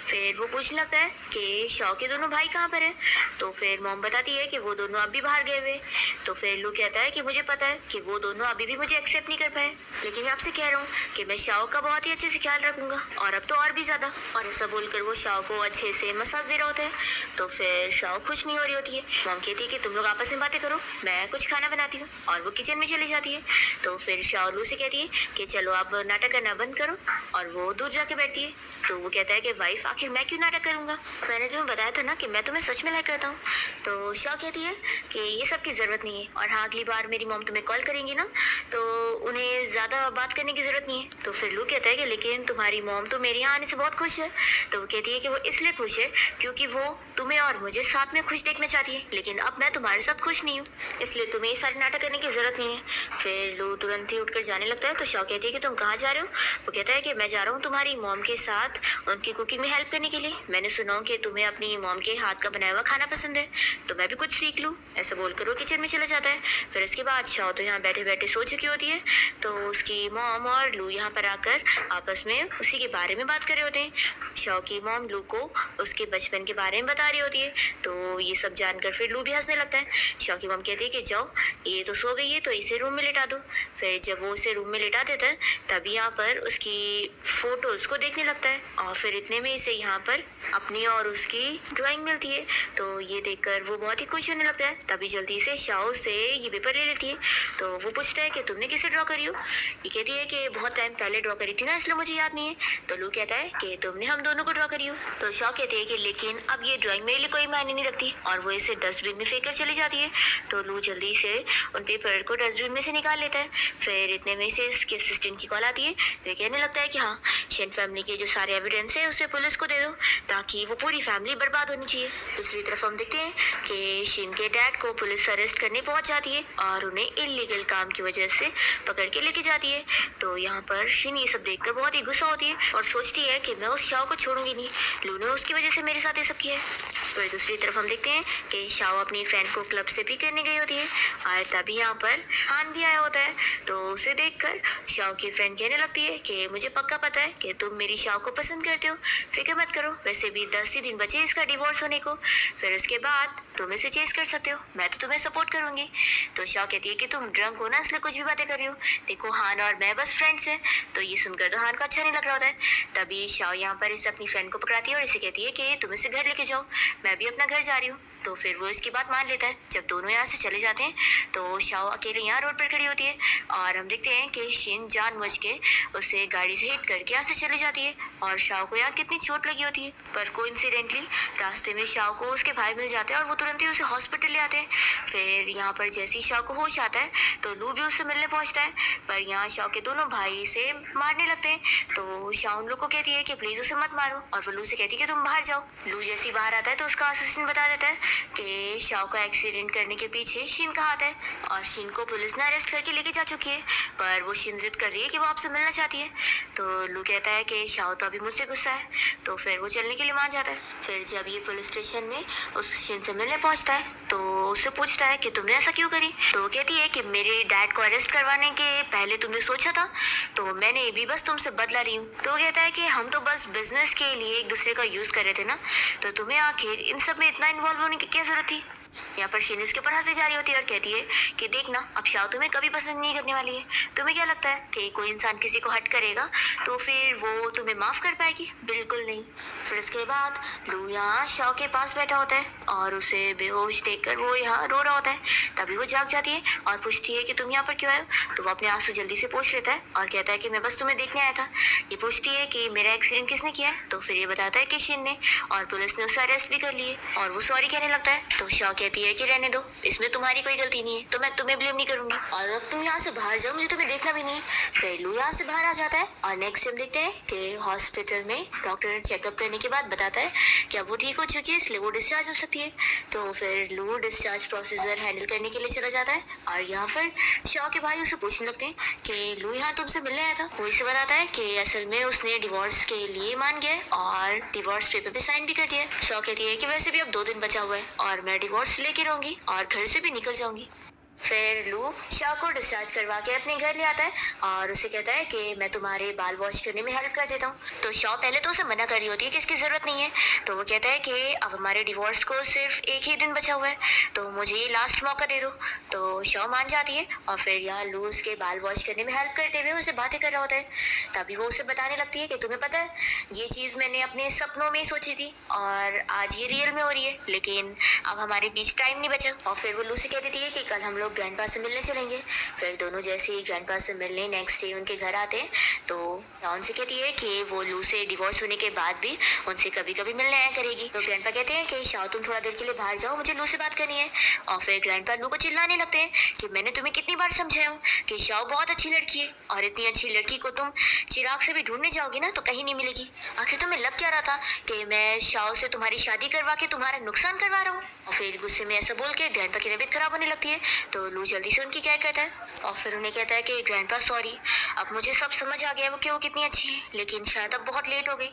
Speaker 1: फिर वो पूछने लगता है कि शाओ के दोनों भाई कहाँ पर हैं। तो फिर मॉम बताती है कि वो दोनों अब भी बाहर गए हुए। तो फिर लू कहता है कि मुझे पता है कि वो दोनों अभी भी मुझे एक्सेप्ट नहीं कर पाए, लेकिन मैं आपसे कह रहा हूँ कि मैं शाओ का बहुत ही अच्छे से ख्याल रखूँगा और अब तो और भी ज़्यादा। और ऐसा बोलकर वो शाओ को अच्छे से मसाज दे रहा होता है। तो फिर शाओ खुश नहीं हो रही होती है। मॉम कहती है कि तुम लोग आपस में बातें करो, मैं कुछ खाना बनाती हूँ, और वो किचन में चली जाती है। तो फिर शाओ लू से कहती है कि चलो आप नाटक करना बंद करो, और वो दूर जाके बैठती है। तो वो कहता है कि वाइफ आखिर मैं क्यों नाटक करूँगा, मैंने तुम्हें बताया था ना कि मैं तुम्हें सच में लाइक करता हूँ। तो शाओ कहती है कि ये सब की ज़रूरत नहीं है, और हाँ अगली बार मेरी मॉम तुम्हें कॉल करेंगी ना तो उन्हें ज़्यादा बात करने की ज़रूरत नहीं है। तो फिर लू कहता है कि लेकिन तुम्हारी मॉम तो मेरे यहाँ आने से बहुत खुश है। तो वो कहती है कि वो इसलिए खुश है क्योंकि वो तुम्हें और मुझे साथ में खुश देखना चाहती है, लेकिन अब मैं तुम्हारे साथ खुश नहीं हूँ, इसलिए तुम्हें ये सारे नाटक करने की ज़रूरत नहीं है। फिर लू तुरंत ही उठकर जाने लगता है। तो शाओ कहती है कि तुम कहाँ जा रहे हो। वो कहता है कि मैं जा रहा हूँ तुम्हारी मॉम के साथ उनकी कुकिंग में हेल्प करने के लिए, मैंने सुना हूँ कि तुम्हें अपनी मॉम के हाथ का बनाया हुआ खाना पसंद है, तो मैं भी कुछ सीख लूँ। ऐसा बोलकर वो किचन में चला जाता है। फिर उसके बाद शाओ तो यहाँ बैठे बैठे सो चुकी होती है। तो उसकी मॉम और लू यहाँ पर आकर आपस में उसी के बारे में बात कर रहे होते हैं। शाओ की मॉम लू को उसके बचपन के बारे में बता रही होती है। तो ये सब जानकर फिर लू भी हंसने लगता है। शाओ की मॉम कहती है कि जाओ ये तो सो गई है तो इसे रूम में लिटा दो। फिर जब वो उसे रूम में लिटा देता है तभी यहाँ पर उसकी फोटोज को देखने लगता है, और फिर इतने में इसे यहाँ पर अपनी और उसकी ड्राइंग मिलती है। तो ये देखकर वो बहुत ही खुश होने लगता है। तभी जल्दी से शाओ से ये पेपर ले लेती है। तो वो पूछता है कि तुमने किसे ड्रॉ करी हो। ये कहती है कि बहुत टाइम पहले ड्रॉ करी थी ना, इसलिए मुझे याद नहीं है। तो लू कहता है कि तुमने हम दोनों को ड्रॉ करी हो। तो शाओ कहती है कि लेकिन अब ये ड्राइंग मेरे लिए कोई मायने नहीं रखती, और वो इसे डस्टबिन में फेंक कर चली जाती है। तो लू जल्दी से उन पेपर को डस्टबिन में से निकाल लेता है। फिर इतने में से इसके असिस्टेंट की कॉल आती है। तो कहने लगता है कि हाँ शेन फैमिली के जो सारे एविडेंस है उसे पुलिस को दे दो, ताकि वो पूरी फैमिली बर्बाद होनी चाहिए। दूसरी तरफ हम देखते हैं कि शिन के डैड को पुलिस अरेस्ट करने पहुंच जाती है और उन्हें इलीगल काम की वजह से पकड़ के लेके जाती है। तो यहाँ पर शिन ये सब देखकर बहुत ही गुस्सा होती है और सोचती है कि मैं उस शाओ को छोड़ूंगी नहीं, लू ने उसकी वजह से मेरे साथ ये सब किया है। तो दूसरी तरफ हम देखते हैं कि शाओ अपनी फ्रेंड को क्लब से पिक करने गई होती है, और तभी यहाँ पर हान भी आया होता है। तो उसे देखकर शाओ की फ्रेंड कहने लगती है कि मुझे पक्का पता है कि तुम मेरी शाओ को पसंद करते हो, फिक्र मत करो, वैसे भी 10 ही दिन बचे इसका डिवोर्स होने को। फिर उसके बाद तुम इसे चेस कर सकते हो, मैं तो तुम्हें सपोर्ट करूंगी। तो शाओ कहती है कि तुम ड्रंक हो ना, इसलिए कुछ भी बातें कर रही हो। देखो हान और मैं बस फ्रेंड्स हैं। तो ये सुनकर तो हान को अच्छा नहीं लग रहा होता है। तभी शाओ यहाँ पर इसे अपनी फ्रेंड को पकड़ाती है और इसे कहती है कि तुम इसे घर लेके जाओ, मैं भी अपना घर जा रही हूँ। तो फिर वो इसकी बात मान लेता है। जब दोनों यहाँ से चले जाते हैं तो शाओ अकेले यहाँ रोड पर खड़ी होती है और हम देखते हैं कि शिन जानबूझ के उसे गाड़ी से हिट करके यहाँ से चली जाती है और शाओ को यहाँ कितनी चोट लगी होती है। पर कोइंसिडेंटली रास्ते में शाओ को उसके भाई मिल जाते हैं और वो तुरंत ही उसे हॉस्पिटल ले आते हैं। फिर यहाँ पर जैसे ही शाओ को होश आता है तो लू भी उससे मिलने पहुँचता है, पर यहाँ शाओ के दोनों भाई इसे मारने लगते हैं। तो शाओ उन लोग को कहती है कि प्लीज़ उसे मत मारो और वो लू से कहती है कि तुम बाहर जाओ। लू जैसे ही बाहर आता है तो उसका असिस्टेंट बता देता है कि शाओ का एक्सीडेंट करने के पीछे शिन का हाथ है और शिन को पुलिस ने अरेस्ट करके लेके जा चुकी है, पर वो शिन जिद कर रही है कि वो आपसे मिलना चाहती है। तो लू कहता है कि शाओ तो अभी मुझसे गुस्सा है, तो फिर वो चलने के लिए मान जाता है। फिर जब ये पुलिस स्टेशन में उस शिन से मिलने पहुंचता है तो उससे पूछता है कि तुमने ऐसा क्यों करी। तो वो कहती है कि मेरे डैड को अरेस्ट करवाने के पहले तुमने सोचा था, तो मैंने भी बस तुमसे बदला रही हूँ। तो वो कहता है कि हम तो बस बिजनेस के लिए एक दूसरे का यूज़ कर रहे थे ना, तो तुम्हें आखिर इन सब में इतना इन्वॉल्व होने की क्या जरूरत थी। यहाँ पर शिन इसके ऊपर हंसे जा रही होती है और कहती है कि देखना अब शाओ तुम्हें कभी पसंद नहीं करने वाली है। तुम्हें क्या लगता है कि कोई इंसान किसी को हट करेगा तो फिर वो तुम्हें माफ़ कर पाएगी? बिल्कुल नहीं। फिर इसके बाद लू यहाँ शाओ के पास बैठा होता है और उसे बेहोश देखकर वो यहाँ रो रहा होता है। तभी वो जाग जाती है और पूछती है कि तुम यहाँ पर क्यों आए हो। तो वो अपने आंसू जल्दी से पोंछ लेता है और कहता है कि मैं बस तुम्हें देखने आया था। ये पूछती है कि मेरा एक्सीडेंट किसने किया है, तो फिर ये बताता है कि शिन ने, और पुलिस ने उसे अरेस्ट भी कर लिए और वो सॉरी कहने लगता है। तो शाओ कहती है कि रहने दो, इसमें तुम्हारी कोई गलती नहीं है, तो मैं तुम्हें ब्लेम नहीं करूंगी और अब तुम यहाँ से बाहर जाओ, मुझे तुम्हें देखना भी नहीं है। फिर लू यहाँ से बाहर आ जाता है और नेक्स्ट टाइम देखते हैं कि हॉस्पिटल में डॉक्टर चेकअप करने के बाद बताता है कि अब वो ठीक हो चुकी है, इसलिए वो डिस्चार्ज हो सकती है। तो फिर लू डिस्चार्ज प्रोसीजर हैंडल करने के लिए चला जाता है और यहाँ पर शाओ के भाई उसे पूछने लगते हैं कि लू यहाँ तुमसे मिलने आया था। वो इसे बताता है कि असल में उसने डिवोर्स के लिए मान गया है और डिवोर्स पेपर पे साइन भी कर दिया है। शाओ कहती है कि वैसे भी अब 2 दिन बचा हुआ है और मैं डिवोर्स लेके रहूंगी और घर से भी निकल जाऊंगी। फिर लू शाओ को डिस्चार्ज करवा के अपने घर ले आता है और उसे कहता है कि मैं तुम्हारे बाल वॉश करने में हेल्प कर देता हूँ। तो शाओ पहले तो उसे मना कर रही होती है कि इसकी ज़रूरत नहीं है। तो वो कहता है कि अब हमारे डिवोर्स को सिर्फ एक ही दिन बचा हुआ है, तो मुझे ये लास्ट मौका दे दो। तो शाओ मान जाती है और फिर यहाँ लू उसके बाल वॉश करने में हेल्प करते हुए उसे बातें कर रहा होता है। तभी वो उसे बताने लगती है कि तुम्हें पता है ये चीज़ मैंने अपने सपनों में ही सोची थी और आज ये रियल में हो रही है, लेकिन अब हमारे बीच टाइम नहीं बचा। और फिर वो लू से कह देती है कि कल हम लोग ग्रैंडपा से मिलने चलेंगे। फिर दोनों जैसे ही ग्रैंडपा से मिलने नेक्स्ट डे उनके घर आते हैं तो उनसे कहती है कि वो लू से डिवोर्स होने के बाद भी उनसे कभी कभी मिलने आया करेगी। तो ग्रैंडपा कहते हैं कि शाओ तुम थोड़ा देर के लिए बाहर जाओ, मुझे लू से बात करनी है। और फिर ग्रैंडपा लू को चिल्लाने लगते हैं कि मैंने तुम्हें कितनी बार समझाया हूँ कि शाओ बहुत अच्छी लड़की है और इतनी अच्छी लड़की को तुम चिराग से भी ढूंढने जाओगी ना तो कहीं नहीं मिलेगी। आखिर तुम्हें लग क्या रहा था कि मैं शाओ से तुम्हारी शादी करवा के तुम्हारा नुकसान करवा रहा हूँ। और फिर गुस्से में ऐसा बोल के ग्रैंडपा की तबीयत खराब होने लगती है। तो लू जल्दी से उनकी केयर करता है और फिर उन्हें कहता है कि ग्रैंडपा सॉरी, अब मुझे सब समझ आ गया वो कि वो कितनी अच्छी है, लेकिन शायद अब बहुत लेट हो गई।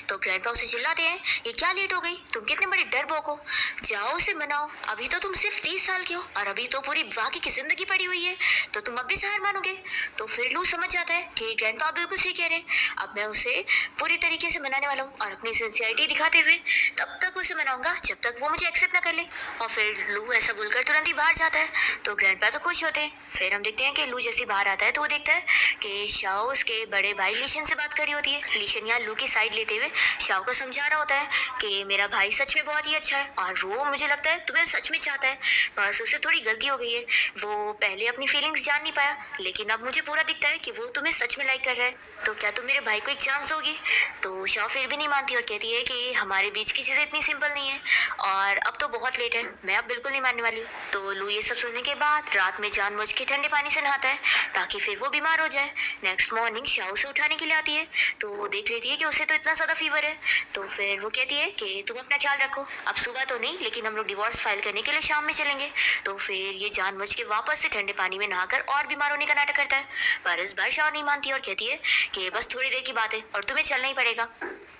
Speaker 1: तो ग्रैंडपा उसे चिल्लाते हैं ये क्या लेट हो गई, तुम कितने बड़े डरपोक हो, जाओ उसे मनाओ, अभी तो तुम सिर्फ 30 साल के हो और अभी तो पूरी बाकी की जिंदगी पड़ी हुई है, तो तुम अब भी से हार मानोगे। तो फिर लू समझ जाता है कि ग्रैंडपा बिल्कुल सही कह रहे हैं, अब मैं उसे पूरी तरीके से मनाने वाला हूँ और अपनी सिंसियरिटी दिखाते हुए तब तक उसे मनाऊंगा जब तक वो मुझे एक्सेप्ट ना कर ले। और फिर लू ऐसा बोलकर तुरंत ही बाहर जाता है। तो ग्रैंडपा तो खुश होते हैं। फिर हम देखते हैं कि लू जैसे बाहर आता है तो वो देखता है कि शाओ उसके बड़े भाई लीशन से बात कर रही होती है। लीशन यहाँ लू की साइड लेते हुए शाओ को समझा रहा होता है कि मेरा भाई सच में बहुत ही अच्छा है और वो मुझे लगता है तुम्हें सच में चाहता है, बस उससे थोड़ी गलती हो गई है, वो पहले अपनी फीलिंग्स जान नहीं पाया, लेकिन अब मुझे पूरा दिखता है कि वो तुम्हें सच में लाइक कर रहा है, तो क्या तुम मेरे भाई को एक चांस दोगी। तो शाओ फिर भी नहीं मानती और कहती है कि हमारे बीच की चीज़ें इतनी सिंपल नहीं है और अब तो बहुत लेट है, मैं अब बिल्कुल नहीं मानने वाली हूँ। तो लू ये सब सुनने के बाद रात में जानबूझ के ठंडे पानी से नहाता है ताकि फिर वो बीमार हो जाए। नेक्स्ट मॉर्निंग शाओ उसे उठाने के लिए आती है तो वो देख लेती है कि उसे तो इतना ज़्यादा फीवर है। तो फिर वो कहती है कि तुम अपना ख्याल रखो, अब सुबह तो नहीं लेकिन हम लोग डिवोर्स फाइल करने के लिए शाम में चलेंगे। तो फिर ये जानबूझ के वापस से ठंडे पानी में नहाकर और बीमार होने का नाटक करता है, पर इस बार शाओ नहीं मानती और कहती है कि बस थोड़ी देर की बात है और तुम्हें चलना ही पड़ेगा।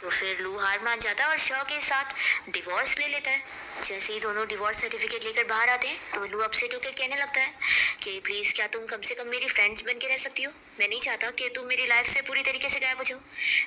Speaker 1: तो फिर लू हार मान जाता है और शाओ के साथ डिवोर्स ले लेता है। जैसे ही दोनों डिवोर्स सर्टिफिकेट लेकर बाहर आते हैं तो लू अपसेट होकर कहने लगता है कि प्लीज़ क्या तुम कम से कम मेरी फ्रेंड्स बन के रह सकती हो। मैं नहीं चाहता कि तुम मेरी लाइफ से पूरी तरीके से गायब हो जाओ।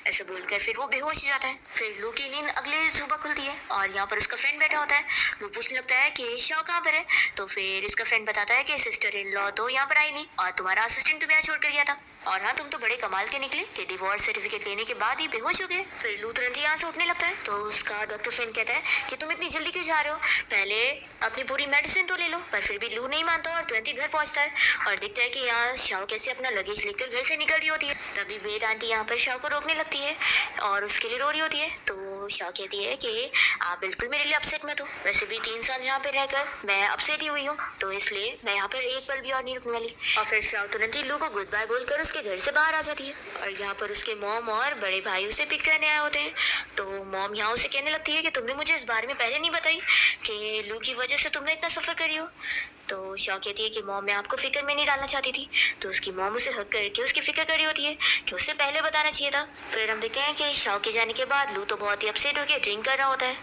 Speaker 1: ऐसे बोलकर फिर वो बेहोश हो जाता है। फिर लू की नींद अगले सुबह खुलती है और यहाँ पर उसका फ्रेंड बैठा होता है। लू पूछने लगता है कि शाओ कहाँ पर है। तो फिर इसका फ्रेंड बताता है कि सिस्टर इन लॉ तो यहाँ पर आई नहीं और तुम्हारा असिस्टेंट तुम्हें यहाँ छोड़ कर गया था। और हाँ, तुम तो बड़े कमाल के निकले कि डिवोर्स सर्टिफिकेट लेने के बाद ही बेहोश हो गए। फिर लू तुरंत ही यहाँ से उठने लगता है। तो उसका डॉक्टर फ्रेंड कहता है कि तुम इतनी जल्दी क्यों जा रहे हो, पहले अपनी पूरी मेडिसिन तो ले लो। पर फिर भी लू नहीं मानता और तुरंत ही घर पहुंचता है और दिखता है कि यहाँ शाओ कैसे अपना लगेज लेकर घर से निकल रही होती है। तभी मेड आंटी यहाँ पर शाओ को रोकने लगती है और उसके लिए रो रही होती है। तो शाओ कहती है कि आप बिल्कुल मेरे लिए अपसेट मत हो, वैसे भी 3 साल यहाँ पे रहकर मैं अपसेट ही हुई हूँ, तो इसलिए मैं यहाँ पर एक पल भी और नहीं रुकने वाली। और फिर शाओ तुरंत ही लू को गुड बाय बोलकर उसके घर से बाहर आ जाती है और यहाँ पर उसके मॉम और बड़े भाई उसे पिक करने आए होते हैं। तो मॉम यहाँ उसे कहने लगती है कि तुमने मुझे इस बारे में पहले नहीं बताई कि लू की वजह से तुमने इतना सफ़र करी हो। तो शाओ कहती है कि मॉम, मैं आपको फिक्र में नहीं डालना चाहती थी। तो उसकी मॉम उसे हक करके उसकी फिक्र करी होती है कि उसे पहले बताना चाहिए था। फिर हम देखते हैं कि शाओ के जाने के बाद लू तो बहुत ही अपसेट होकर ड्रिंक कर रहा होता है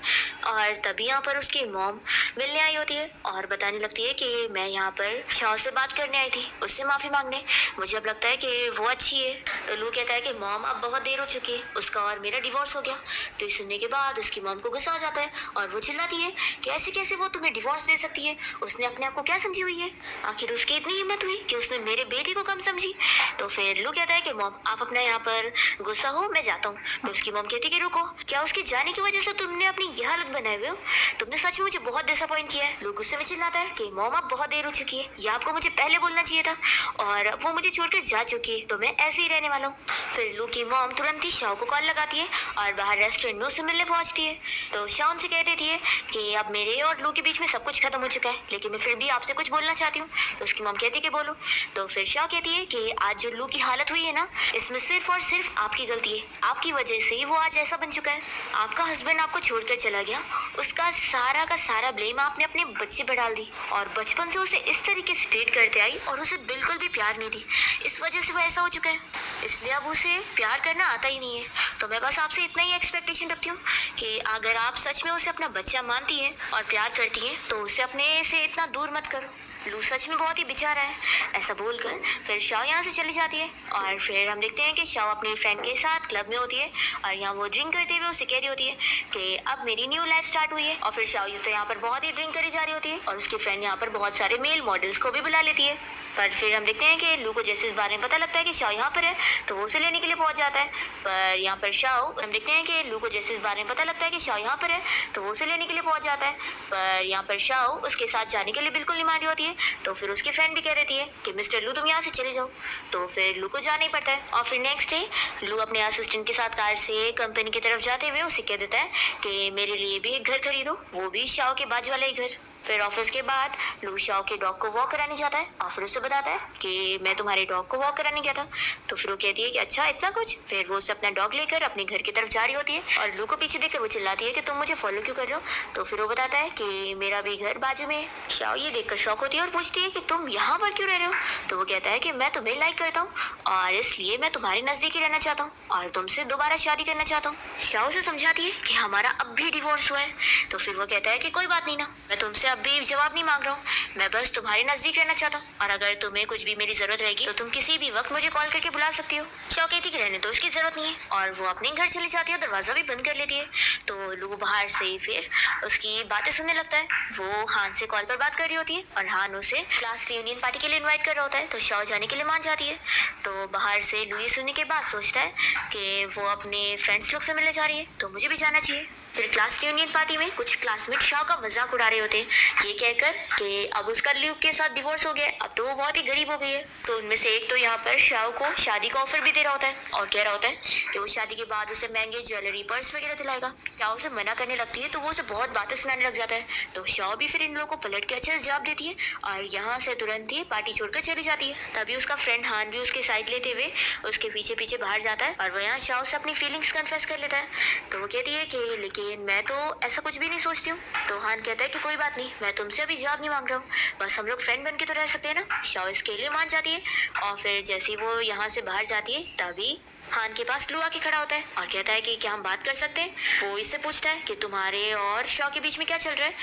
Speaker 1: और तभी यहाँ पर उसकी मॉम मिलने आई होती है और बताने लगती है कि मैं यहाँ पर शाओ से बात करने आई थी, उससे माफ़ी मांगने। मुझे अब लगता है कि वो अच्छी है। तो लू कहता है कि मॉम, अब बहुत देर हो चुकी है, उसका और मेरा डिवोर्स हो गया। तो ये सुनने के बाद उसकी मॉम को गुस्सा आ जाता है और वो चिल्लाती है कि ऐसे कैसे वो तुम्हें डिवोर्स दे सकती है, उसने अपने आप को क्या समझी हुई है, आखिर उसकी इतनी हिम्मत हुई कि उसने मेरे बेटे को कम समझी। तो फिर लू कहता है कि मॉम, आप अपना यहाँ पर गुस्सा हो, मैं जाता हूँ। तो उसकी मॉम कहती है कि रुको, क्या उसके जाने की वजह से तुमने अपनी यह हालत बनाए हुए हो, तुमने सच में मुझे बहुत डिसअपॉइंट किया है। लू गुस्से में चिल्लाता है कि मॉम, अब बहुत देर हो चुकी है, ये आपको मुझे पहले बोलना चाहिए था और अब वो मुझे छोड़कर जा चुकी है, तो मैं ऐसे ही रहने वाला हूँ। फिर लू की मॉम तुरंत ही शाओ को कॉल लगाती है और बाहर रेस्टोरेंट में उसे मिलने पहुंचती है। तो शाओ उनसे कह देती है कि अब मेरे और लू के बीच में सब कुछ खत्म हो चुका है, लेकिन मैं फिर भी आपसे कुछ बोलना चाहती हूँ। तो उसकी मॉम कहती है कि बोलो। तो फिर शाओ कहती है कि आज जो लू की हालत हुई है ना, इसमें सिर्फ और सिर्फ आपकी गलती है, आपकी वजह से ही वो आज ऐसा बन चुका है। आपका हस्बैंड आपको छोड़कर चला गया, उसका सारा का सारा ब्लेम आपने अपने बच्चे पर डाल दी और बचपन से उसे इस तरीके से ट्रीट करते आई और उसे बिल्कुल भी प्यार नहीं दी, इस वजह से वो ऐसा हो चुका है। इसलिए अब उसे प्यार करना आता ही नहीं है। तो मैं बस आपसे इतना ही एक्सपेक्टेशन रखती हूँ कि अगर आप सच में उसे अपना बच्चा मानती हैं और प्यार करती हैं तो उसे अपने से इतना दूर मत करो। लू सच में बहुत ही बेचारा है। ऐसा बोलकर फिर शाओ यहाँ से चली जाती है और फिर हम देखते हैं कि शाओ अपनी फ्रेंड के साथ क्लब में होती है और यहाँ वो ड्रिंक करते हुए उसे कह रही होती है कि अब मेरी न्यू लाइफ स्टार्ट हुई है। और फिर शाओ तो यहाँ पर बहुत ही ड्रिंक करी जा रही होती है और उसकी फ्रेंड यहाँ पर बहुत सारे मेल मॉडल्स को भी बुला लेती है। पर फिर हम देखते हैं कि लू को जैसे इस बारे में पता लगता है कि शाओ यहाँ पर है तो वो उसे लेने के लिए पहुंच जाता है। पर यहाँ पर शाओ हम देखते हैं कि लू को जैसे इस बारे में पता लगता है कि शाओ यहाँ पर है तो वो उसे लेने के लिए पहुंच जाता है। पर यहाँ पर शाओ उसके साथ जाने के लिए बिल्कुल नहीं मान रही होती है। तो फिर उसकी फ्रेंड भी कह देती है कि मिस्टर लू, तुम यहाँ से चले जाओ। तो फिर लू को जाना ही पड़ता है और फिर नेक्स्ट डे लू अपने असिस्टेंट के साथ कार से कंपनी की तरफ जाते हुए उसे कह देता है कि मेरे लिए भी एक घर खरीदो, वो भी शाओ के बाजू वाला ही घर। फिर ऑफिस के बाद लू शाओ के डॉग को वॉक कराने जाता है और फिर उसे बताता है कि मैं तुम्हारे डॉग को वॉक कराने गया था। तो फिर वो कहती है कि अच्छा, इतना कुछ। फिर वो उसे अपना डॉग लेकर अपने घर की तरफ जा रही होती है और लू को पीछे देखकर वो चिल्लाती है कि तुम मुझे फॉलो क्यों कर रहे हो। तो फिर वो बताता है कि मेरा भी घर बाजू में है। शाओ ये देखकर शॉक होती है और पूछती है कि तुम यहाँ पर क्यों रह रहे हो। तो वो कहता है कि मैं तुम्हें लाइक करता हूँ और इसलिए मैं तुम्हारे नजदीक ही रहना चाहता हूँ और तुमसे दोबारा शादी करना चाहता हूँ। शाओ से समझाती है कि हमारा अब भी डिवोर्स हुआ है। तो फिर वो कहता है कि कोई बात नहीं ना, मैं तुमसे अब भी जवाब नहीं मांग रहा हूँ, मैं बस तुम्हारे नजदीक रहना चाहता हूँ और अगर तुम्हें कुछ भी मेरी जरूरत रहेगी तो तुम किसी भी वक्त मुझे कॉल करके बुला सकती हो। शाओ कहती कि रहने दो, उसकी जरूरत नहीं है और वो अपने घर चली जाती है, दरवाजा भी बंद कर लेती है। तो लू बाहर से फिर उसकी बातें सुनने लगता है। वो हान से कॉल पर बात कर रही होती है और हान उसे क्लास रियूनियन पार्टी के लिए इन्वाइट कर रहा होता है। तो शाओ जाने के लिए मान जाती है। तो बाहर से लू ये सुनने के बाद सोचता है कि वो अपने फ्रेंड्स लोग से मिलने जा रही है तो मुझे भी जाना चाहिए। फिर क्लास रियूनियन पार्टी में कुछ क्लासमेट शाओ का मजाक उड़ा रहे होते हैं, ये कहकर कि अब उसका ल्यूक के साथ डिवोर्स हो गया, अब तो वो बहुत ही गरीब हो गई है। तो उनमें से एक तो यहाँ पर शाओ को शादी का ऑफर भी दे रहा होता है और कह रहा होता है कि वो शादी के बाद उसे महंगे ज्वेलरी, पर्स वगैरह दिलाएगा। शाओ उसे मना करने लगती है तो वो उसे बहुत बातें सुनाने लग जाता है। तो शाओ भी फिर इन लोगों को पलट के अच्छे से जवाब देती है और यहाँ से तुरंत ही पार्टी छोड़कर चली जाती है। तभी उसका फ्रेंड हान भी उसके साइड लेते हुए उसके पीछे पीछे बाहर जाता है और वो यहाँ शाओ से अपनी फीलिंग्स कन्फेस कर लेता है। तो वो कहती है कि लेकिन मैं तो ऐसा कुछ भी नहीं सोचती हूँ। तो हान कहता है कि कोई बात नहीं, मैं तुमसे अभी जवाब नहीं मांग रहा हूँ, बस हम लोग फ्रेंड बन के तो रह सकते हैं ना। शाओ इसके लिए मान जाती है और फिर जैसे वो यहाँ से बाहर जाती है तभी हान के पास लू आके खड़ा होता है और कहता है कि क्या हम बात कर सकते हैं। वो इससे पूछता है कि तुम्हारे और शाओ के बीच में क्या चल रहा है।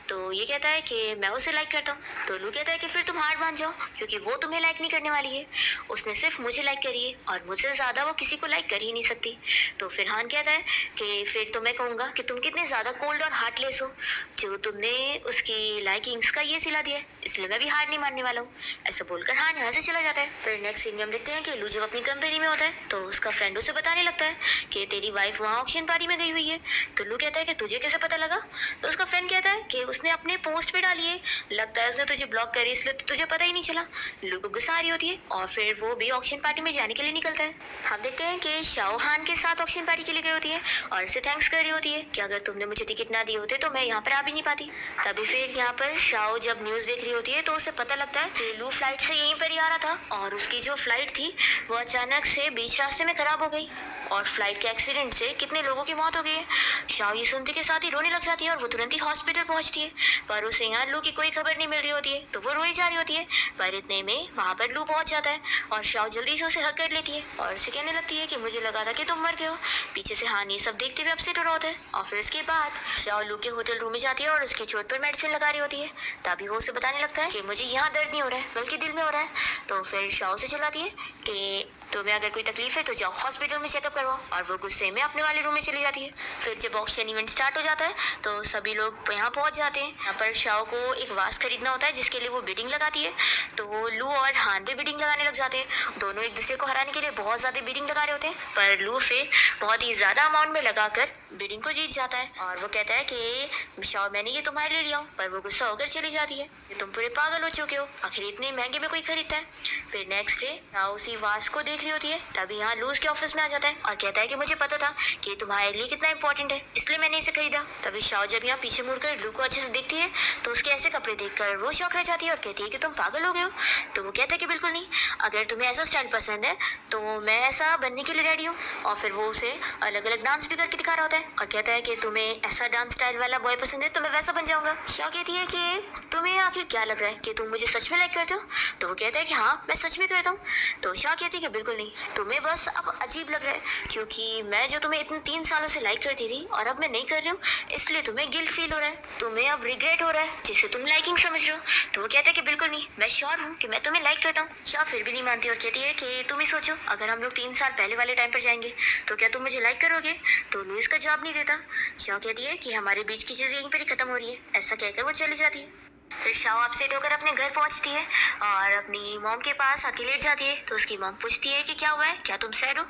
Speaker 1: तो ये कहता है कि मैं उसे लाइक करता हूँ। तो लू कहता है कि फिर तुम हार मान जाओ, क्योंकि वो तुम्हें लाइक नहीं करने वाली है, उसने सिर्फ मुझे लाइक करी है और मुझसे ज़्यादा वो किसी को लाइक कर ही नहीं सकती। तो फिर हान कहता है कि फिर तो मैं कहूँगा कि तुम कितने ज़्यादा कोल्ड और हार्टलेस हो, जो तुमने उसकी लाइकिंग्स का ये सिला दिया है, इसलिए मैं भी हार नहीं मानने वाला हूँ। ऐसा बोलकर हान यहाँ से चला जाता है। फिर नेक्स्ट सीन में हम देखते हैं कि लू जब अपनी कंपनी में होता है तो उसका फ्रेंड उसे बताने लगता है कि तेरी वाइफ वहाँ ऑक्शन पार्टी में गई हुई है। तो लू कहता है कि तुझे कैसे पता लगा? तो उसका फ्रेंड कहता है कि उसने अपने पोस्ट पे डाली है, लगता है उसने तुझे ब्लॉक करी इसलिए तुझे पता ही नहीं चला। लू को गुस्सा आ रही होती है और फिर वो भी ऑक्शन पार्टी में जाने के लिए निकलता है। हम देखते हैं कि शाओ हान के साथ ऑक्शन पार्टी के लिए गई होती है और उसे थैंक्स कर रही होती है कि अगर तुमने मुझे टिकट ना दिए होते तो मैं यहाँ पर आ भी नहीं पाती। तभी फिर यहाँ पर शाओ जब न्यूज़ देख रही होती है तो उसे पता लगता है कि लू फ्लाइट से यहीं पर ही आ रहा था और उसकी जो फ्लाइट थी वो अचानक से बीच रास्ते में खराब हो गई और फ्लाइट के एक्सीडेंट से कितने लोगों की मौत हो गई है। शाओ ये सुनते के साथ ही रोने लग जाती है और वो तुरंत ही हॉस्पिटल पहुंचती है, पर उसे यहाँ लू की कोई खबर नहीं मिल रही होती है तो वो रोई जा रही होती है। पर इतने में वहाँ पर लू पहुंच जाता है और शाओ जल्दी से उसे हग कर लेती है और उसे कहने लगती है कि मुझे लगा था कि तुम मर गए हो। पीछे से हान ये सब देखते हुए अपसेट हो रहा होता है और फिर इसके बाद शाओ लू के होटल रूम में जाती है और उसकी चोट पर मेडिसिन लगा रही होती है। तभी वो उसे बताने लगता है कि मुझे यहाँ दर्द नहीं हो रहा है बल्कि दिल में हो रहा है। तो फिर शाओ से चिल्लाती है कि तुम्हें अगर कोई तकलीफ है तो जाओ हॉस्पिटल में चेकअप करवाओ, और वो गुस्से में अपने वाले रूम में चली जाती है। फिर जब ऑक्शन इवेंट स्टार्ट हो जाता है तो सभी लोग यहाँ पहुँच जाते हैं। यहाँ पर शाओ को एक वास खरीदना होता है जिसके लिए वो बिडिंग लगाती है, तो लू और हान भी बिडिंग लगाने लग जाते हैं। दोनों एक दूसरे को हराने के लिए बहुत ज़्यादा बिडिंग लगा रहे होते हैं, पर लू फिर बहुत ही ज़्यादा अमाउंट में लगाकर बिडिंग को जीत जाता है और वो कहता है कि शाओ मैंने ये तुम्हारे लिए लिया हूँ, पर वो गुस्सा होकर चली जाती है कि तुम पूरे पागल हो चुके हो, आखिर इतने महंगे में कोई खरीदता है। फिर नेक्स्ट डे शाओ उसी वास को देख रही होती है, तभी यहाँ लूज के ऑफिस में आ जाता है और कहता है कि मुझे पता था कि तुम्हारे लिए कितना इंपॉर्टेंट है, इसलिए मैंने इसे खरीदा। तभी शाओ जब यहाँ पीछे मुड़कर लू को अच्छे से देखती है तो उसके ऐसे कपड़े देखकर वो शौक रह जाती है और कहती है कि तुम पागल हो गए हो। तो वो कहता है कि बिल्कुल नहीं, अगर तुम्हें ऐसा स्टाइल पसंद है तो मैं ऐसा बनने के लिए रेडी हूँ। और फिर वो उसे अलग अलग डांस भी करके दिखा रहा होता है और कहता है कि तुम्हें ऐसा डांस स्टाइल वाला बॉय पसंद है तो मैं वैसा बन जाऊंगा। शाओ कहती है कि तुम्हें आखिर क्या लग रहा है कि तुम मुझे सच में लाइक करते हो? तो वो कहता है कि हाँ मैं सच में करता हूँ। तो शाओ कहती है कि बिल्कुल नहीं, तुम्हें बस अब अजीब लग रहा है, क्योंकि मैं जो तुम्हें इतने 3 सालों से लाइक करती थी और अब मैं नहीं कर रही हूँ इसलिए तुम्हें गिल्ट फील हो रहा है, तुम्हें अब रिग्रेट हो रहा है जिसे तुम लाइकिंग समझ रहे हो। तो वो कहता है कि बिल्कुल नहीं, मैं श्योर हूँ कि मैं तुम्हें लाइक करता हूँ। शाह फिर भी नहीं मानती और कहती है कि तुम ही सोचो, अगर हम लोग 3 साल पहले वाले टाइम पर जाएंगे तो क्या तुम मुझे लाइक करोगे? तो लू इसका जवाब नहीं देता। शाह कहती है कि हमारे बीच की चीज़ यहीं पर ही खत्म हो रही है, ऐसा कहकर वो चली जाती है। फिर शाओ अपसेट होकर अपने घर पहुंचती है और अपनी मॉम के पास आके लेट जाती है। तो उसकी मॉम पूछती है कि क्या हुआ है, क्या तुम सैड हो?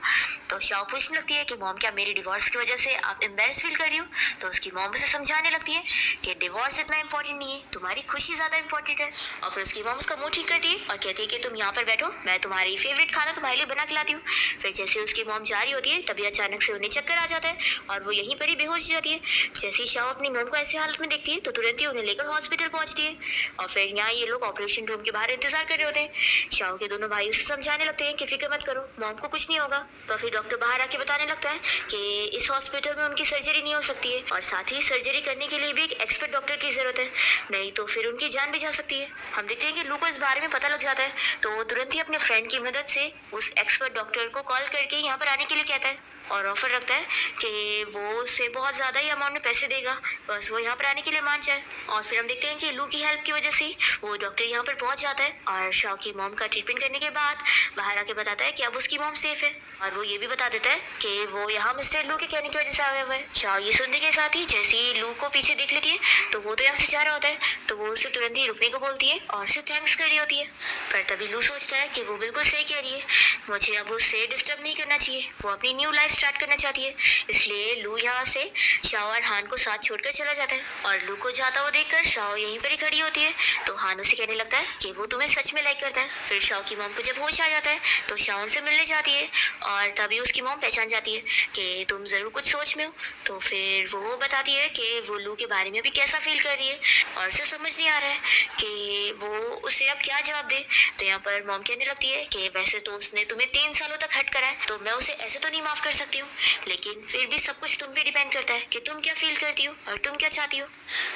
Speaker 1: तो शाओ पूछने लगती है कि मॉम क्या मेरी डिवोर्स की वजह से आप एम्बेरस फील कर रही हो? तो उसकी मॉम उसे समझाने लगती है कि डिवोर्स इतना इंपॉर्टेंट नहीं है, तुम्हारी खुशी ज़्यादा इंपॉर्टेंट है। और फिर उसकी मॉम उसका मुंह ठीक करती है और कहती है कि तुम यहाँ पर बैठो, मैं तुम्हारी फेवरेट खाना तुम्हारे लिए बना खिलाती हूँ। फिर जैसे उसकी मॉम जा रही होती है तभी अचानक से उन्हें चक्कर आ जाता है और वो यहीं पर ही बेहोश हो जाती है। जैसे ही शाओ अपनी मॉम को ऐसी हालत में देखती है तो तुरंत ही उन्हें लेकर हॉस्पिटल पहुंचती है और फिर यहाँ ये लोग ऑपरेशन रूम के बाहर इंतजार कर रहे होते हैं। शाओ के दोनों भाई उसे समझाने लगते हैं कि फिक्र मत करो, मॉम को कुछ नहीं होगा। तो फिर डॉक्टर बाहर आके बताने लगता है कि इस हॉस्पिटल में उनकी सर्जरी नहीं हो सकती है और साथ ही सर्जरी करने के लिए भी एक एक्सपर्ट डॉक्टर की जरूरत है, नहीं तो फिर उनकी जान भी जा सकती है। हम देखते हैं कि लू को इस बारे में पता लग जाता है तो वो तुरंत ही अपने फ्रेंड की मदद से उस एक्सपर्ट डॉक्टर को कॉल करके यहाँ पर आने के लिए कहता है और ऑफर रखता है कि वो उससे बहुत ज़्यादा ही अमाउंट में पैसे देगा, बस वो यहाँ पर आने के लिए मान जाए। और फिर हम देखते हैं कि लू की हेल्प की वजह से वो डॉक्टर यहाँ पर पहुँच जाता है और शाओ की मॉम का ट्रीटमेंट करने के बाद बाहर आके बताता है कि अब उसकी मॉम सेफ है और वो ये भी बता देता है कि वो यहाँ मिस्टर लू के कहने की वजह से आया हुआ है। शाओ ये सुनने के साथ ही जैसे ही लू को पीछे देख लेती है तो वो तो यहाँ से जा रहा होता है, तो वो उसे तुरंत ही रुकने को बोलती है और उसे थैंक्स कर रही होती है। पर तभी लू सोचता है कि वो बिल्कुल सही कह रही है, मुझे अब उससे डिस्टर्ब नहीं करना चाहिए, वो अपनी न्यू लाइफ स्टार्ट करना चाहती है। इसलिए लू यहाँ से शाओ और हान को साथ छोड़कर चला जाता है और लू को जाता हुआ देखकर शाओ यहीं पर ही खड़ी होती है। तो हान उसे कहने लगता है कि वो तुम्हें सच में लाइक करता है। फिर शाओ की मॉम को जब होश आ जाता है तो शाओ उनसे मिलने जाती है और तभी उसकी मॉम पहचान जाती है कि तुम ज़रूर कुछ सोच में हो। तो फिर वो बताती है कि वो लू के बारे में भी कैसा फील कर रही है और उसे समझ नहीं आ रहा है कि वो उसे अब क्या जवाब दे। तो यहाँ पर मॉम कहने लगती है कि वैसे तो उसने तुम्हें 3 सालों तक हर्ट करा है, तो मैं उसे ऐसे तो नहीं माफ़ कर सकती। सकती हूँ, लेकिन फिर भी सब कुछ तुम पे डिपेंड करता है कि तुम क्या फील करती हो और तुम क्या चाहती हो।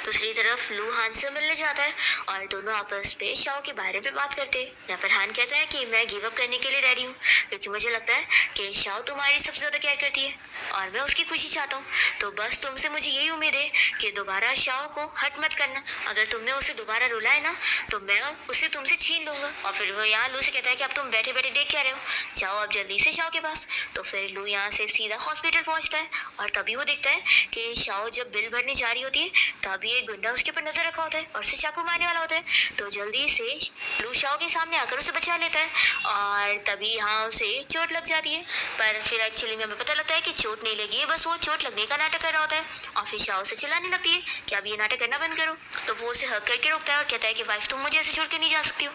Speaker 1: दूसरी तरफ लू हान से मिलने जाता है और दोनों आपस में शाओ के बारे में बात करते हैं। यहाँ पर हान कहता है कि मैं गिव अप करने के लिए रेडी हूँ, क्योंकि मुझे लगता है कि शाओ तुम्हारी सबसे ज़्यादा केयर करती है और मैं उसकी खुशी चाहता हूँ। तो बस तुमसे मुझे यही उम्मीद है कि दोबारा शाओ को हट मत करना। अगर तुमने उसे दोबारा रुलाया ना तो मैं उसे तुमसे छीन लूंगा। और फिर वो यहाँ लू से कहता है कि अब तुम बैठे बैठे देख क्या रहे हो, जाओ अब जल्दी से शाओ के पास। तो फिर लू यहाँ से सीधा हॉस्पिटल पहुँचता है और तभी वो देखता है कि शाओ जब बिल भरने जा रही होती है तभी एक गुंडा उसके ऊपर नजर रखा होता है और उसे चाकू मारने वाला होता है। तो जल्दी से लू शाओ के सामने आकर उसे बचा लेता है और तभी यहाँ उसे चोट लग जाती है। पर फिर एक्चुअली में हमें पता लगता है कि चोट नहीं लगी है, बस वो चोट लगने का नाटक कर रहा होता है। और फिर शाओ से चिल्लाने लगती है कि अब ये नाटक करना बंद करो। तो वो उसे हक करके रोकता है और कहता है कि वाइफ तुम मुझे ऐसे छोड़ के नहीं जा सकती हो।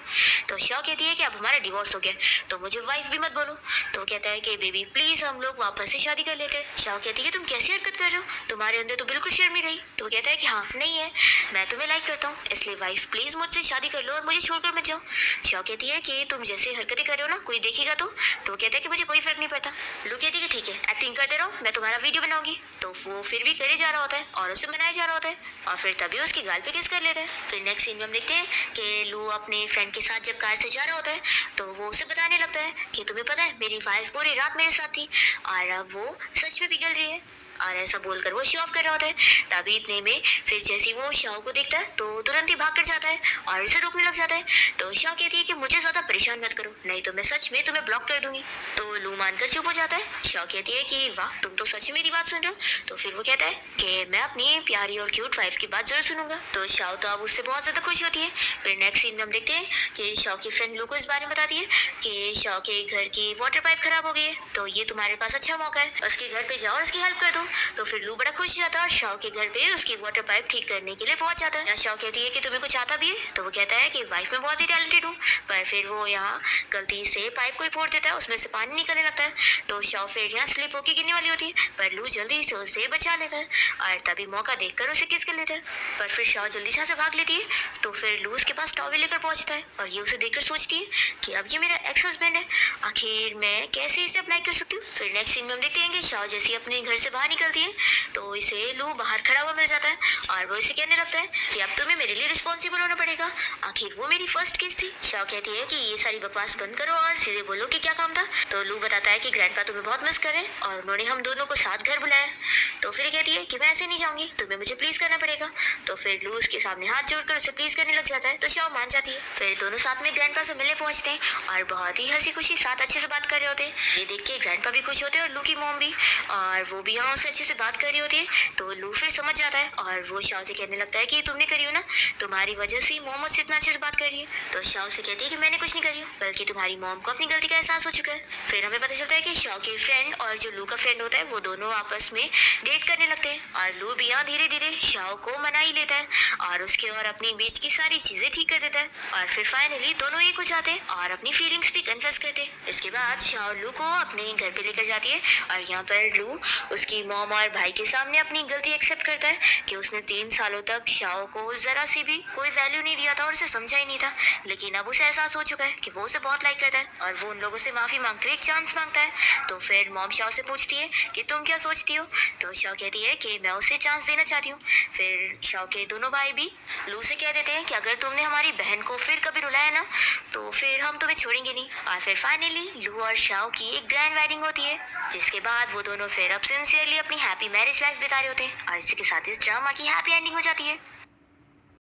Speaker 1: तो शाओ कहती है कि अब हमारा डिवोर्स हो गया तो मुझे वाइफ भी मत बोलो। तो कहता है कि बेबी प्लीज हम लोग वापस से शादी कर लेते हैं। शाओ कहती है तुम कैसी हरकत कर रहे हो, तुम्हारे अंदर तो बिल्कुल शर्म नहीं रही। तो कहता है कि हाँ नहीं है, मैं तुम्हें लाइक करता हूँ, इसलिए वाइफ प्लीज मुझसे शादी कर लो और मुझे छोड़कर मत जाओ। शाओ कहती है कि तुम जैसे हरकतें कर रहे हो ना कोई देखेगा तो कहता है कि मुझे कोई फर्क नहीं पड़ता। लू कहती है कि ठीक है एक्टिंग करते रहो, मैं तुम्हारा वीडियो बनाऊंगी। तो वो फिर भी करे जा रहा होता है और उसे मनाया जा रहा होता है और फिर तभी उसकी गाल पे किस कर लेता है। फिर नेक्स्ट सीन में हम देखते हैं कि लू अपने फ्रेंड के साथ जब कार से जा रहा होता है तो वो उसे बताने लगता है कि तुम्हें पता है मेरी वाइफ पूरी रात मेरे साथ थी और अब वो सच में पिघल रही है। और ऐसा बोलकर वो शो ऑफ कर रहा होता है। तभी इतने में फिर जैसे वो शाओ को देखता है तो तुरंत ही भाग कर जाता है और उसे रोकने लग जाता है। तो शाओ कहती है कि मुझे ज़्यादा परेशान मत करो, नहीं तो मैं सच में तुम्हें ब्लॉक कर दूंगी। तो लू मानकर चुप हो जाता है। शाओ कहती है कि वाह तुम तो सच में मेरी बात सुन रहे हो। तो फिर वो कहता है कि मैं अपनी प्यारी और क्यूट वाइफ की बात जरूर सुनूंगा। तो शाओ तो अब उससे बहुत ज़्यादा खुश होती है। फिर नेक्स्ट सीन में हम देखते हैं कि शाओ की फ्रेंड लू को इस बारे में बताती है कि शाओ के घर की वाटर पाइप खराब हो गई है, तो ये तुम्हारे पास अच्छा मौका है, उसके घर पे जाओ और उसकी हेल्प कर दो। तो फिर लू बड़ा खुश जाता है और शाओ के घर पे उसकी वाटर पाइप ठीक करने के लिए पहुंच जाता है। शाओ कहती है कि तुम्हें कुछ आता भी है। तो वो कहता है कि वाइफ में बहुत ही टैलेंटेड हूँ, पर फिर वो यहाँ गलती से पाइप को ही फोड़ देता है, उसमें से पानी निकलने लगता है। तो शाओ फिर यहाँ स्लिप होकर गिरने वाली होती है पर लू जल्दी से उसे बचा लेता है और तभी मौका देखकर उसे किस कर लेता है। पर फिर शाओ जल्दी से यहाँ से भाग लेती है। तो फिर लू उसके पास टॉवल लेकर पहुंचता है और ये उसे देखकर सोचती है कि अब ये मेरा एक्स हस्बैंड है, आखिर मैं कैसे इसे अप्लाई कर सकती हूँ। फिर नेक्स्ट सीन में हम देखते हैं कि शाओ जैसे अपने घर से बाहर निकलती है तो इसे लू बाहर खड़ा हुआ मिल जाता है और वो इसे कहने लगता है कि अब तुम्हें मेरे लिए रिस्पॉन्सिबल होना पड़ेगा, आखिर वो मेरी फर्स्ट किस थी। शाओ कहती है कि ये सारी बकवास बंद करो और सीधे बोलो कि क्या काम था। तो लू बताता है कि ग्रैंडपा तुम्हें बहुत मिस करे और उन्होंने हम दोनों को साथ घर बुलाया। तो फिर कहती है कि मैं ऐसे नहीं जाऊंगी, तुम्हें मुझे प्लीज करना पड़ेगा। तो फिर लू उसके सामने हाथ जोड़कर उसे प्लीज करने लग जाता है। तो शाओ मान जाती है। फिर दोनों साथ में ग्रैंडपा से मिलने पहुंचते हैं और बहुत ही हंसी खुशी साथ अच्छे से बात कर रहे होते हैं। ये देख के ग्रैंडपा भी खुश होते हैं और लू की मॉम भी, और वो भी यहाँ से अच्छे से बात कर रही होती है। तो लू फिर समझ जाता है और वो शाओ से कहने लगता है कि तुमने करी हो ना, तुम्हारी वजह से मॉम मुझसे इतना अच्छे से बात कर रही है। तो शाओ से कहती है कि मैंने कुछ नहीं करी हूँ, बल्कि तुम्हारी मॉम को अपनी गलती का एहसास हो चुका है। फिर हमें पता चलता है कि शाओ की फ्रेंड और जो लू का फ्रेंड होता है वो दोनों आपस में डेट करने लगते हैं और लू भी यहाँ धीरे धीरे शाओ को मना ही लेता है और उसके और अपनी बीच की सारी चीजें ठीक कर देता है और फिर फाइनली दोनों एक हो जाते हैं और अपनी फीलिंग्स भी कन्फेस करते हैं। इसके बाद शाओ लू को अपने घर पे लेकर जाती है और यहाँ पर लू उसकी मॉम और भाई के सामने अपनी गलती एक्सेप्ट करता है कि उसने 3 सालों तक शाओ को जरा सी भी कोई वैल्यू नहीं दिया था और उसे समझा ही नहीं था, लेकिन अब उसे एहसास हो चुका है कि वो उसे बहुत लाइक करता है और वो उन लोगों से माफी मांगते हुए एक चांस मांगता है। तो फिर मॉम शाओ से पूछती है कि तुम क्या सोचती हो। तो शाओ कहती है कि मैं उसे चांस देना चाहती हूँ। फिर शाओ के दोनों भाई भी लू से कह देते हैं कि अगर तुमने हमारी बहन को फिर कभी रुलाया ना तो फिर हम तुम्हें छोड़ेंगे नहीं। और फिर फाइनली लू और शाओ की एक ग्रैंड वेडिंग होती है, जिसके बाद वो दोनों फिर अब सिंसियरली अपनी हैप्पी मैरिज लाइफ बिता रहे होते हैं और इसी के साथ इस ड्रामा की हैप्पी एंडिंग हो जाती है।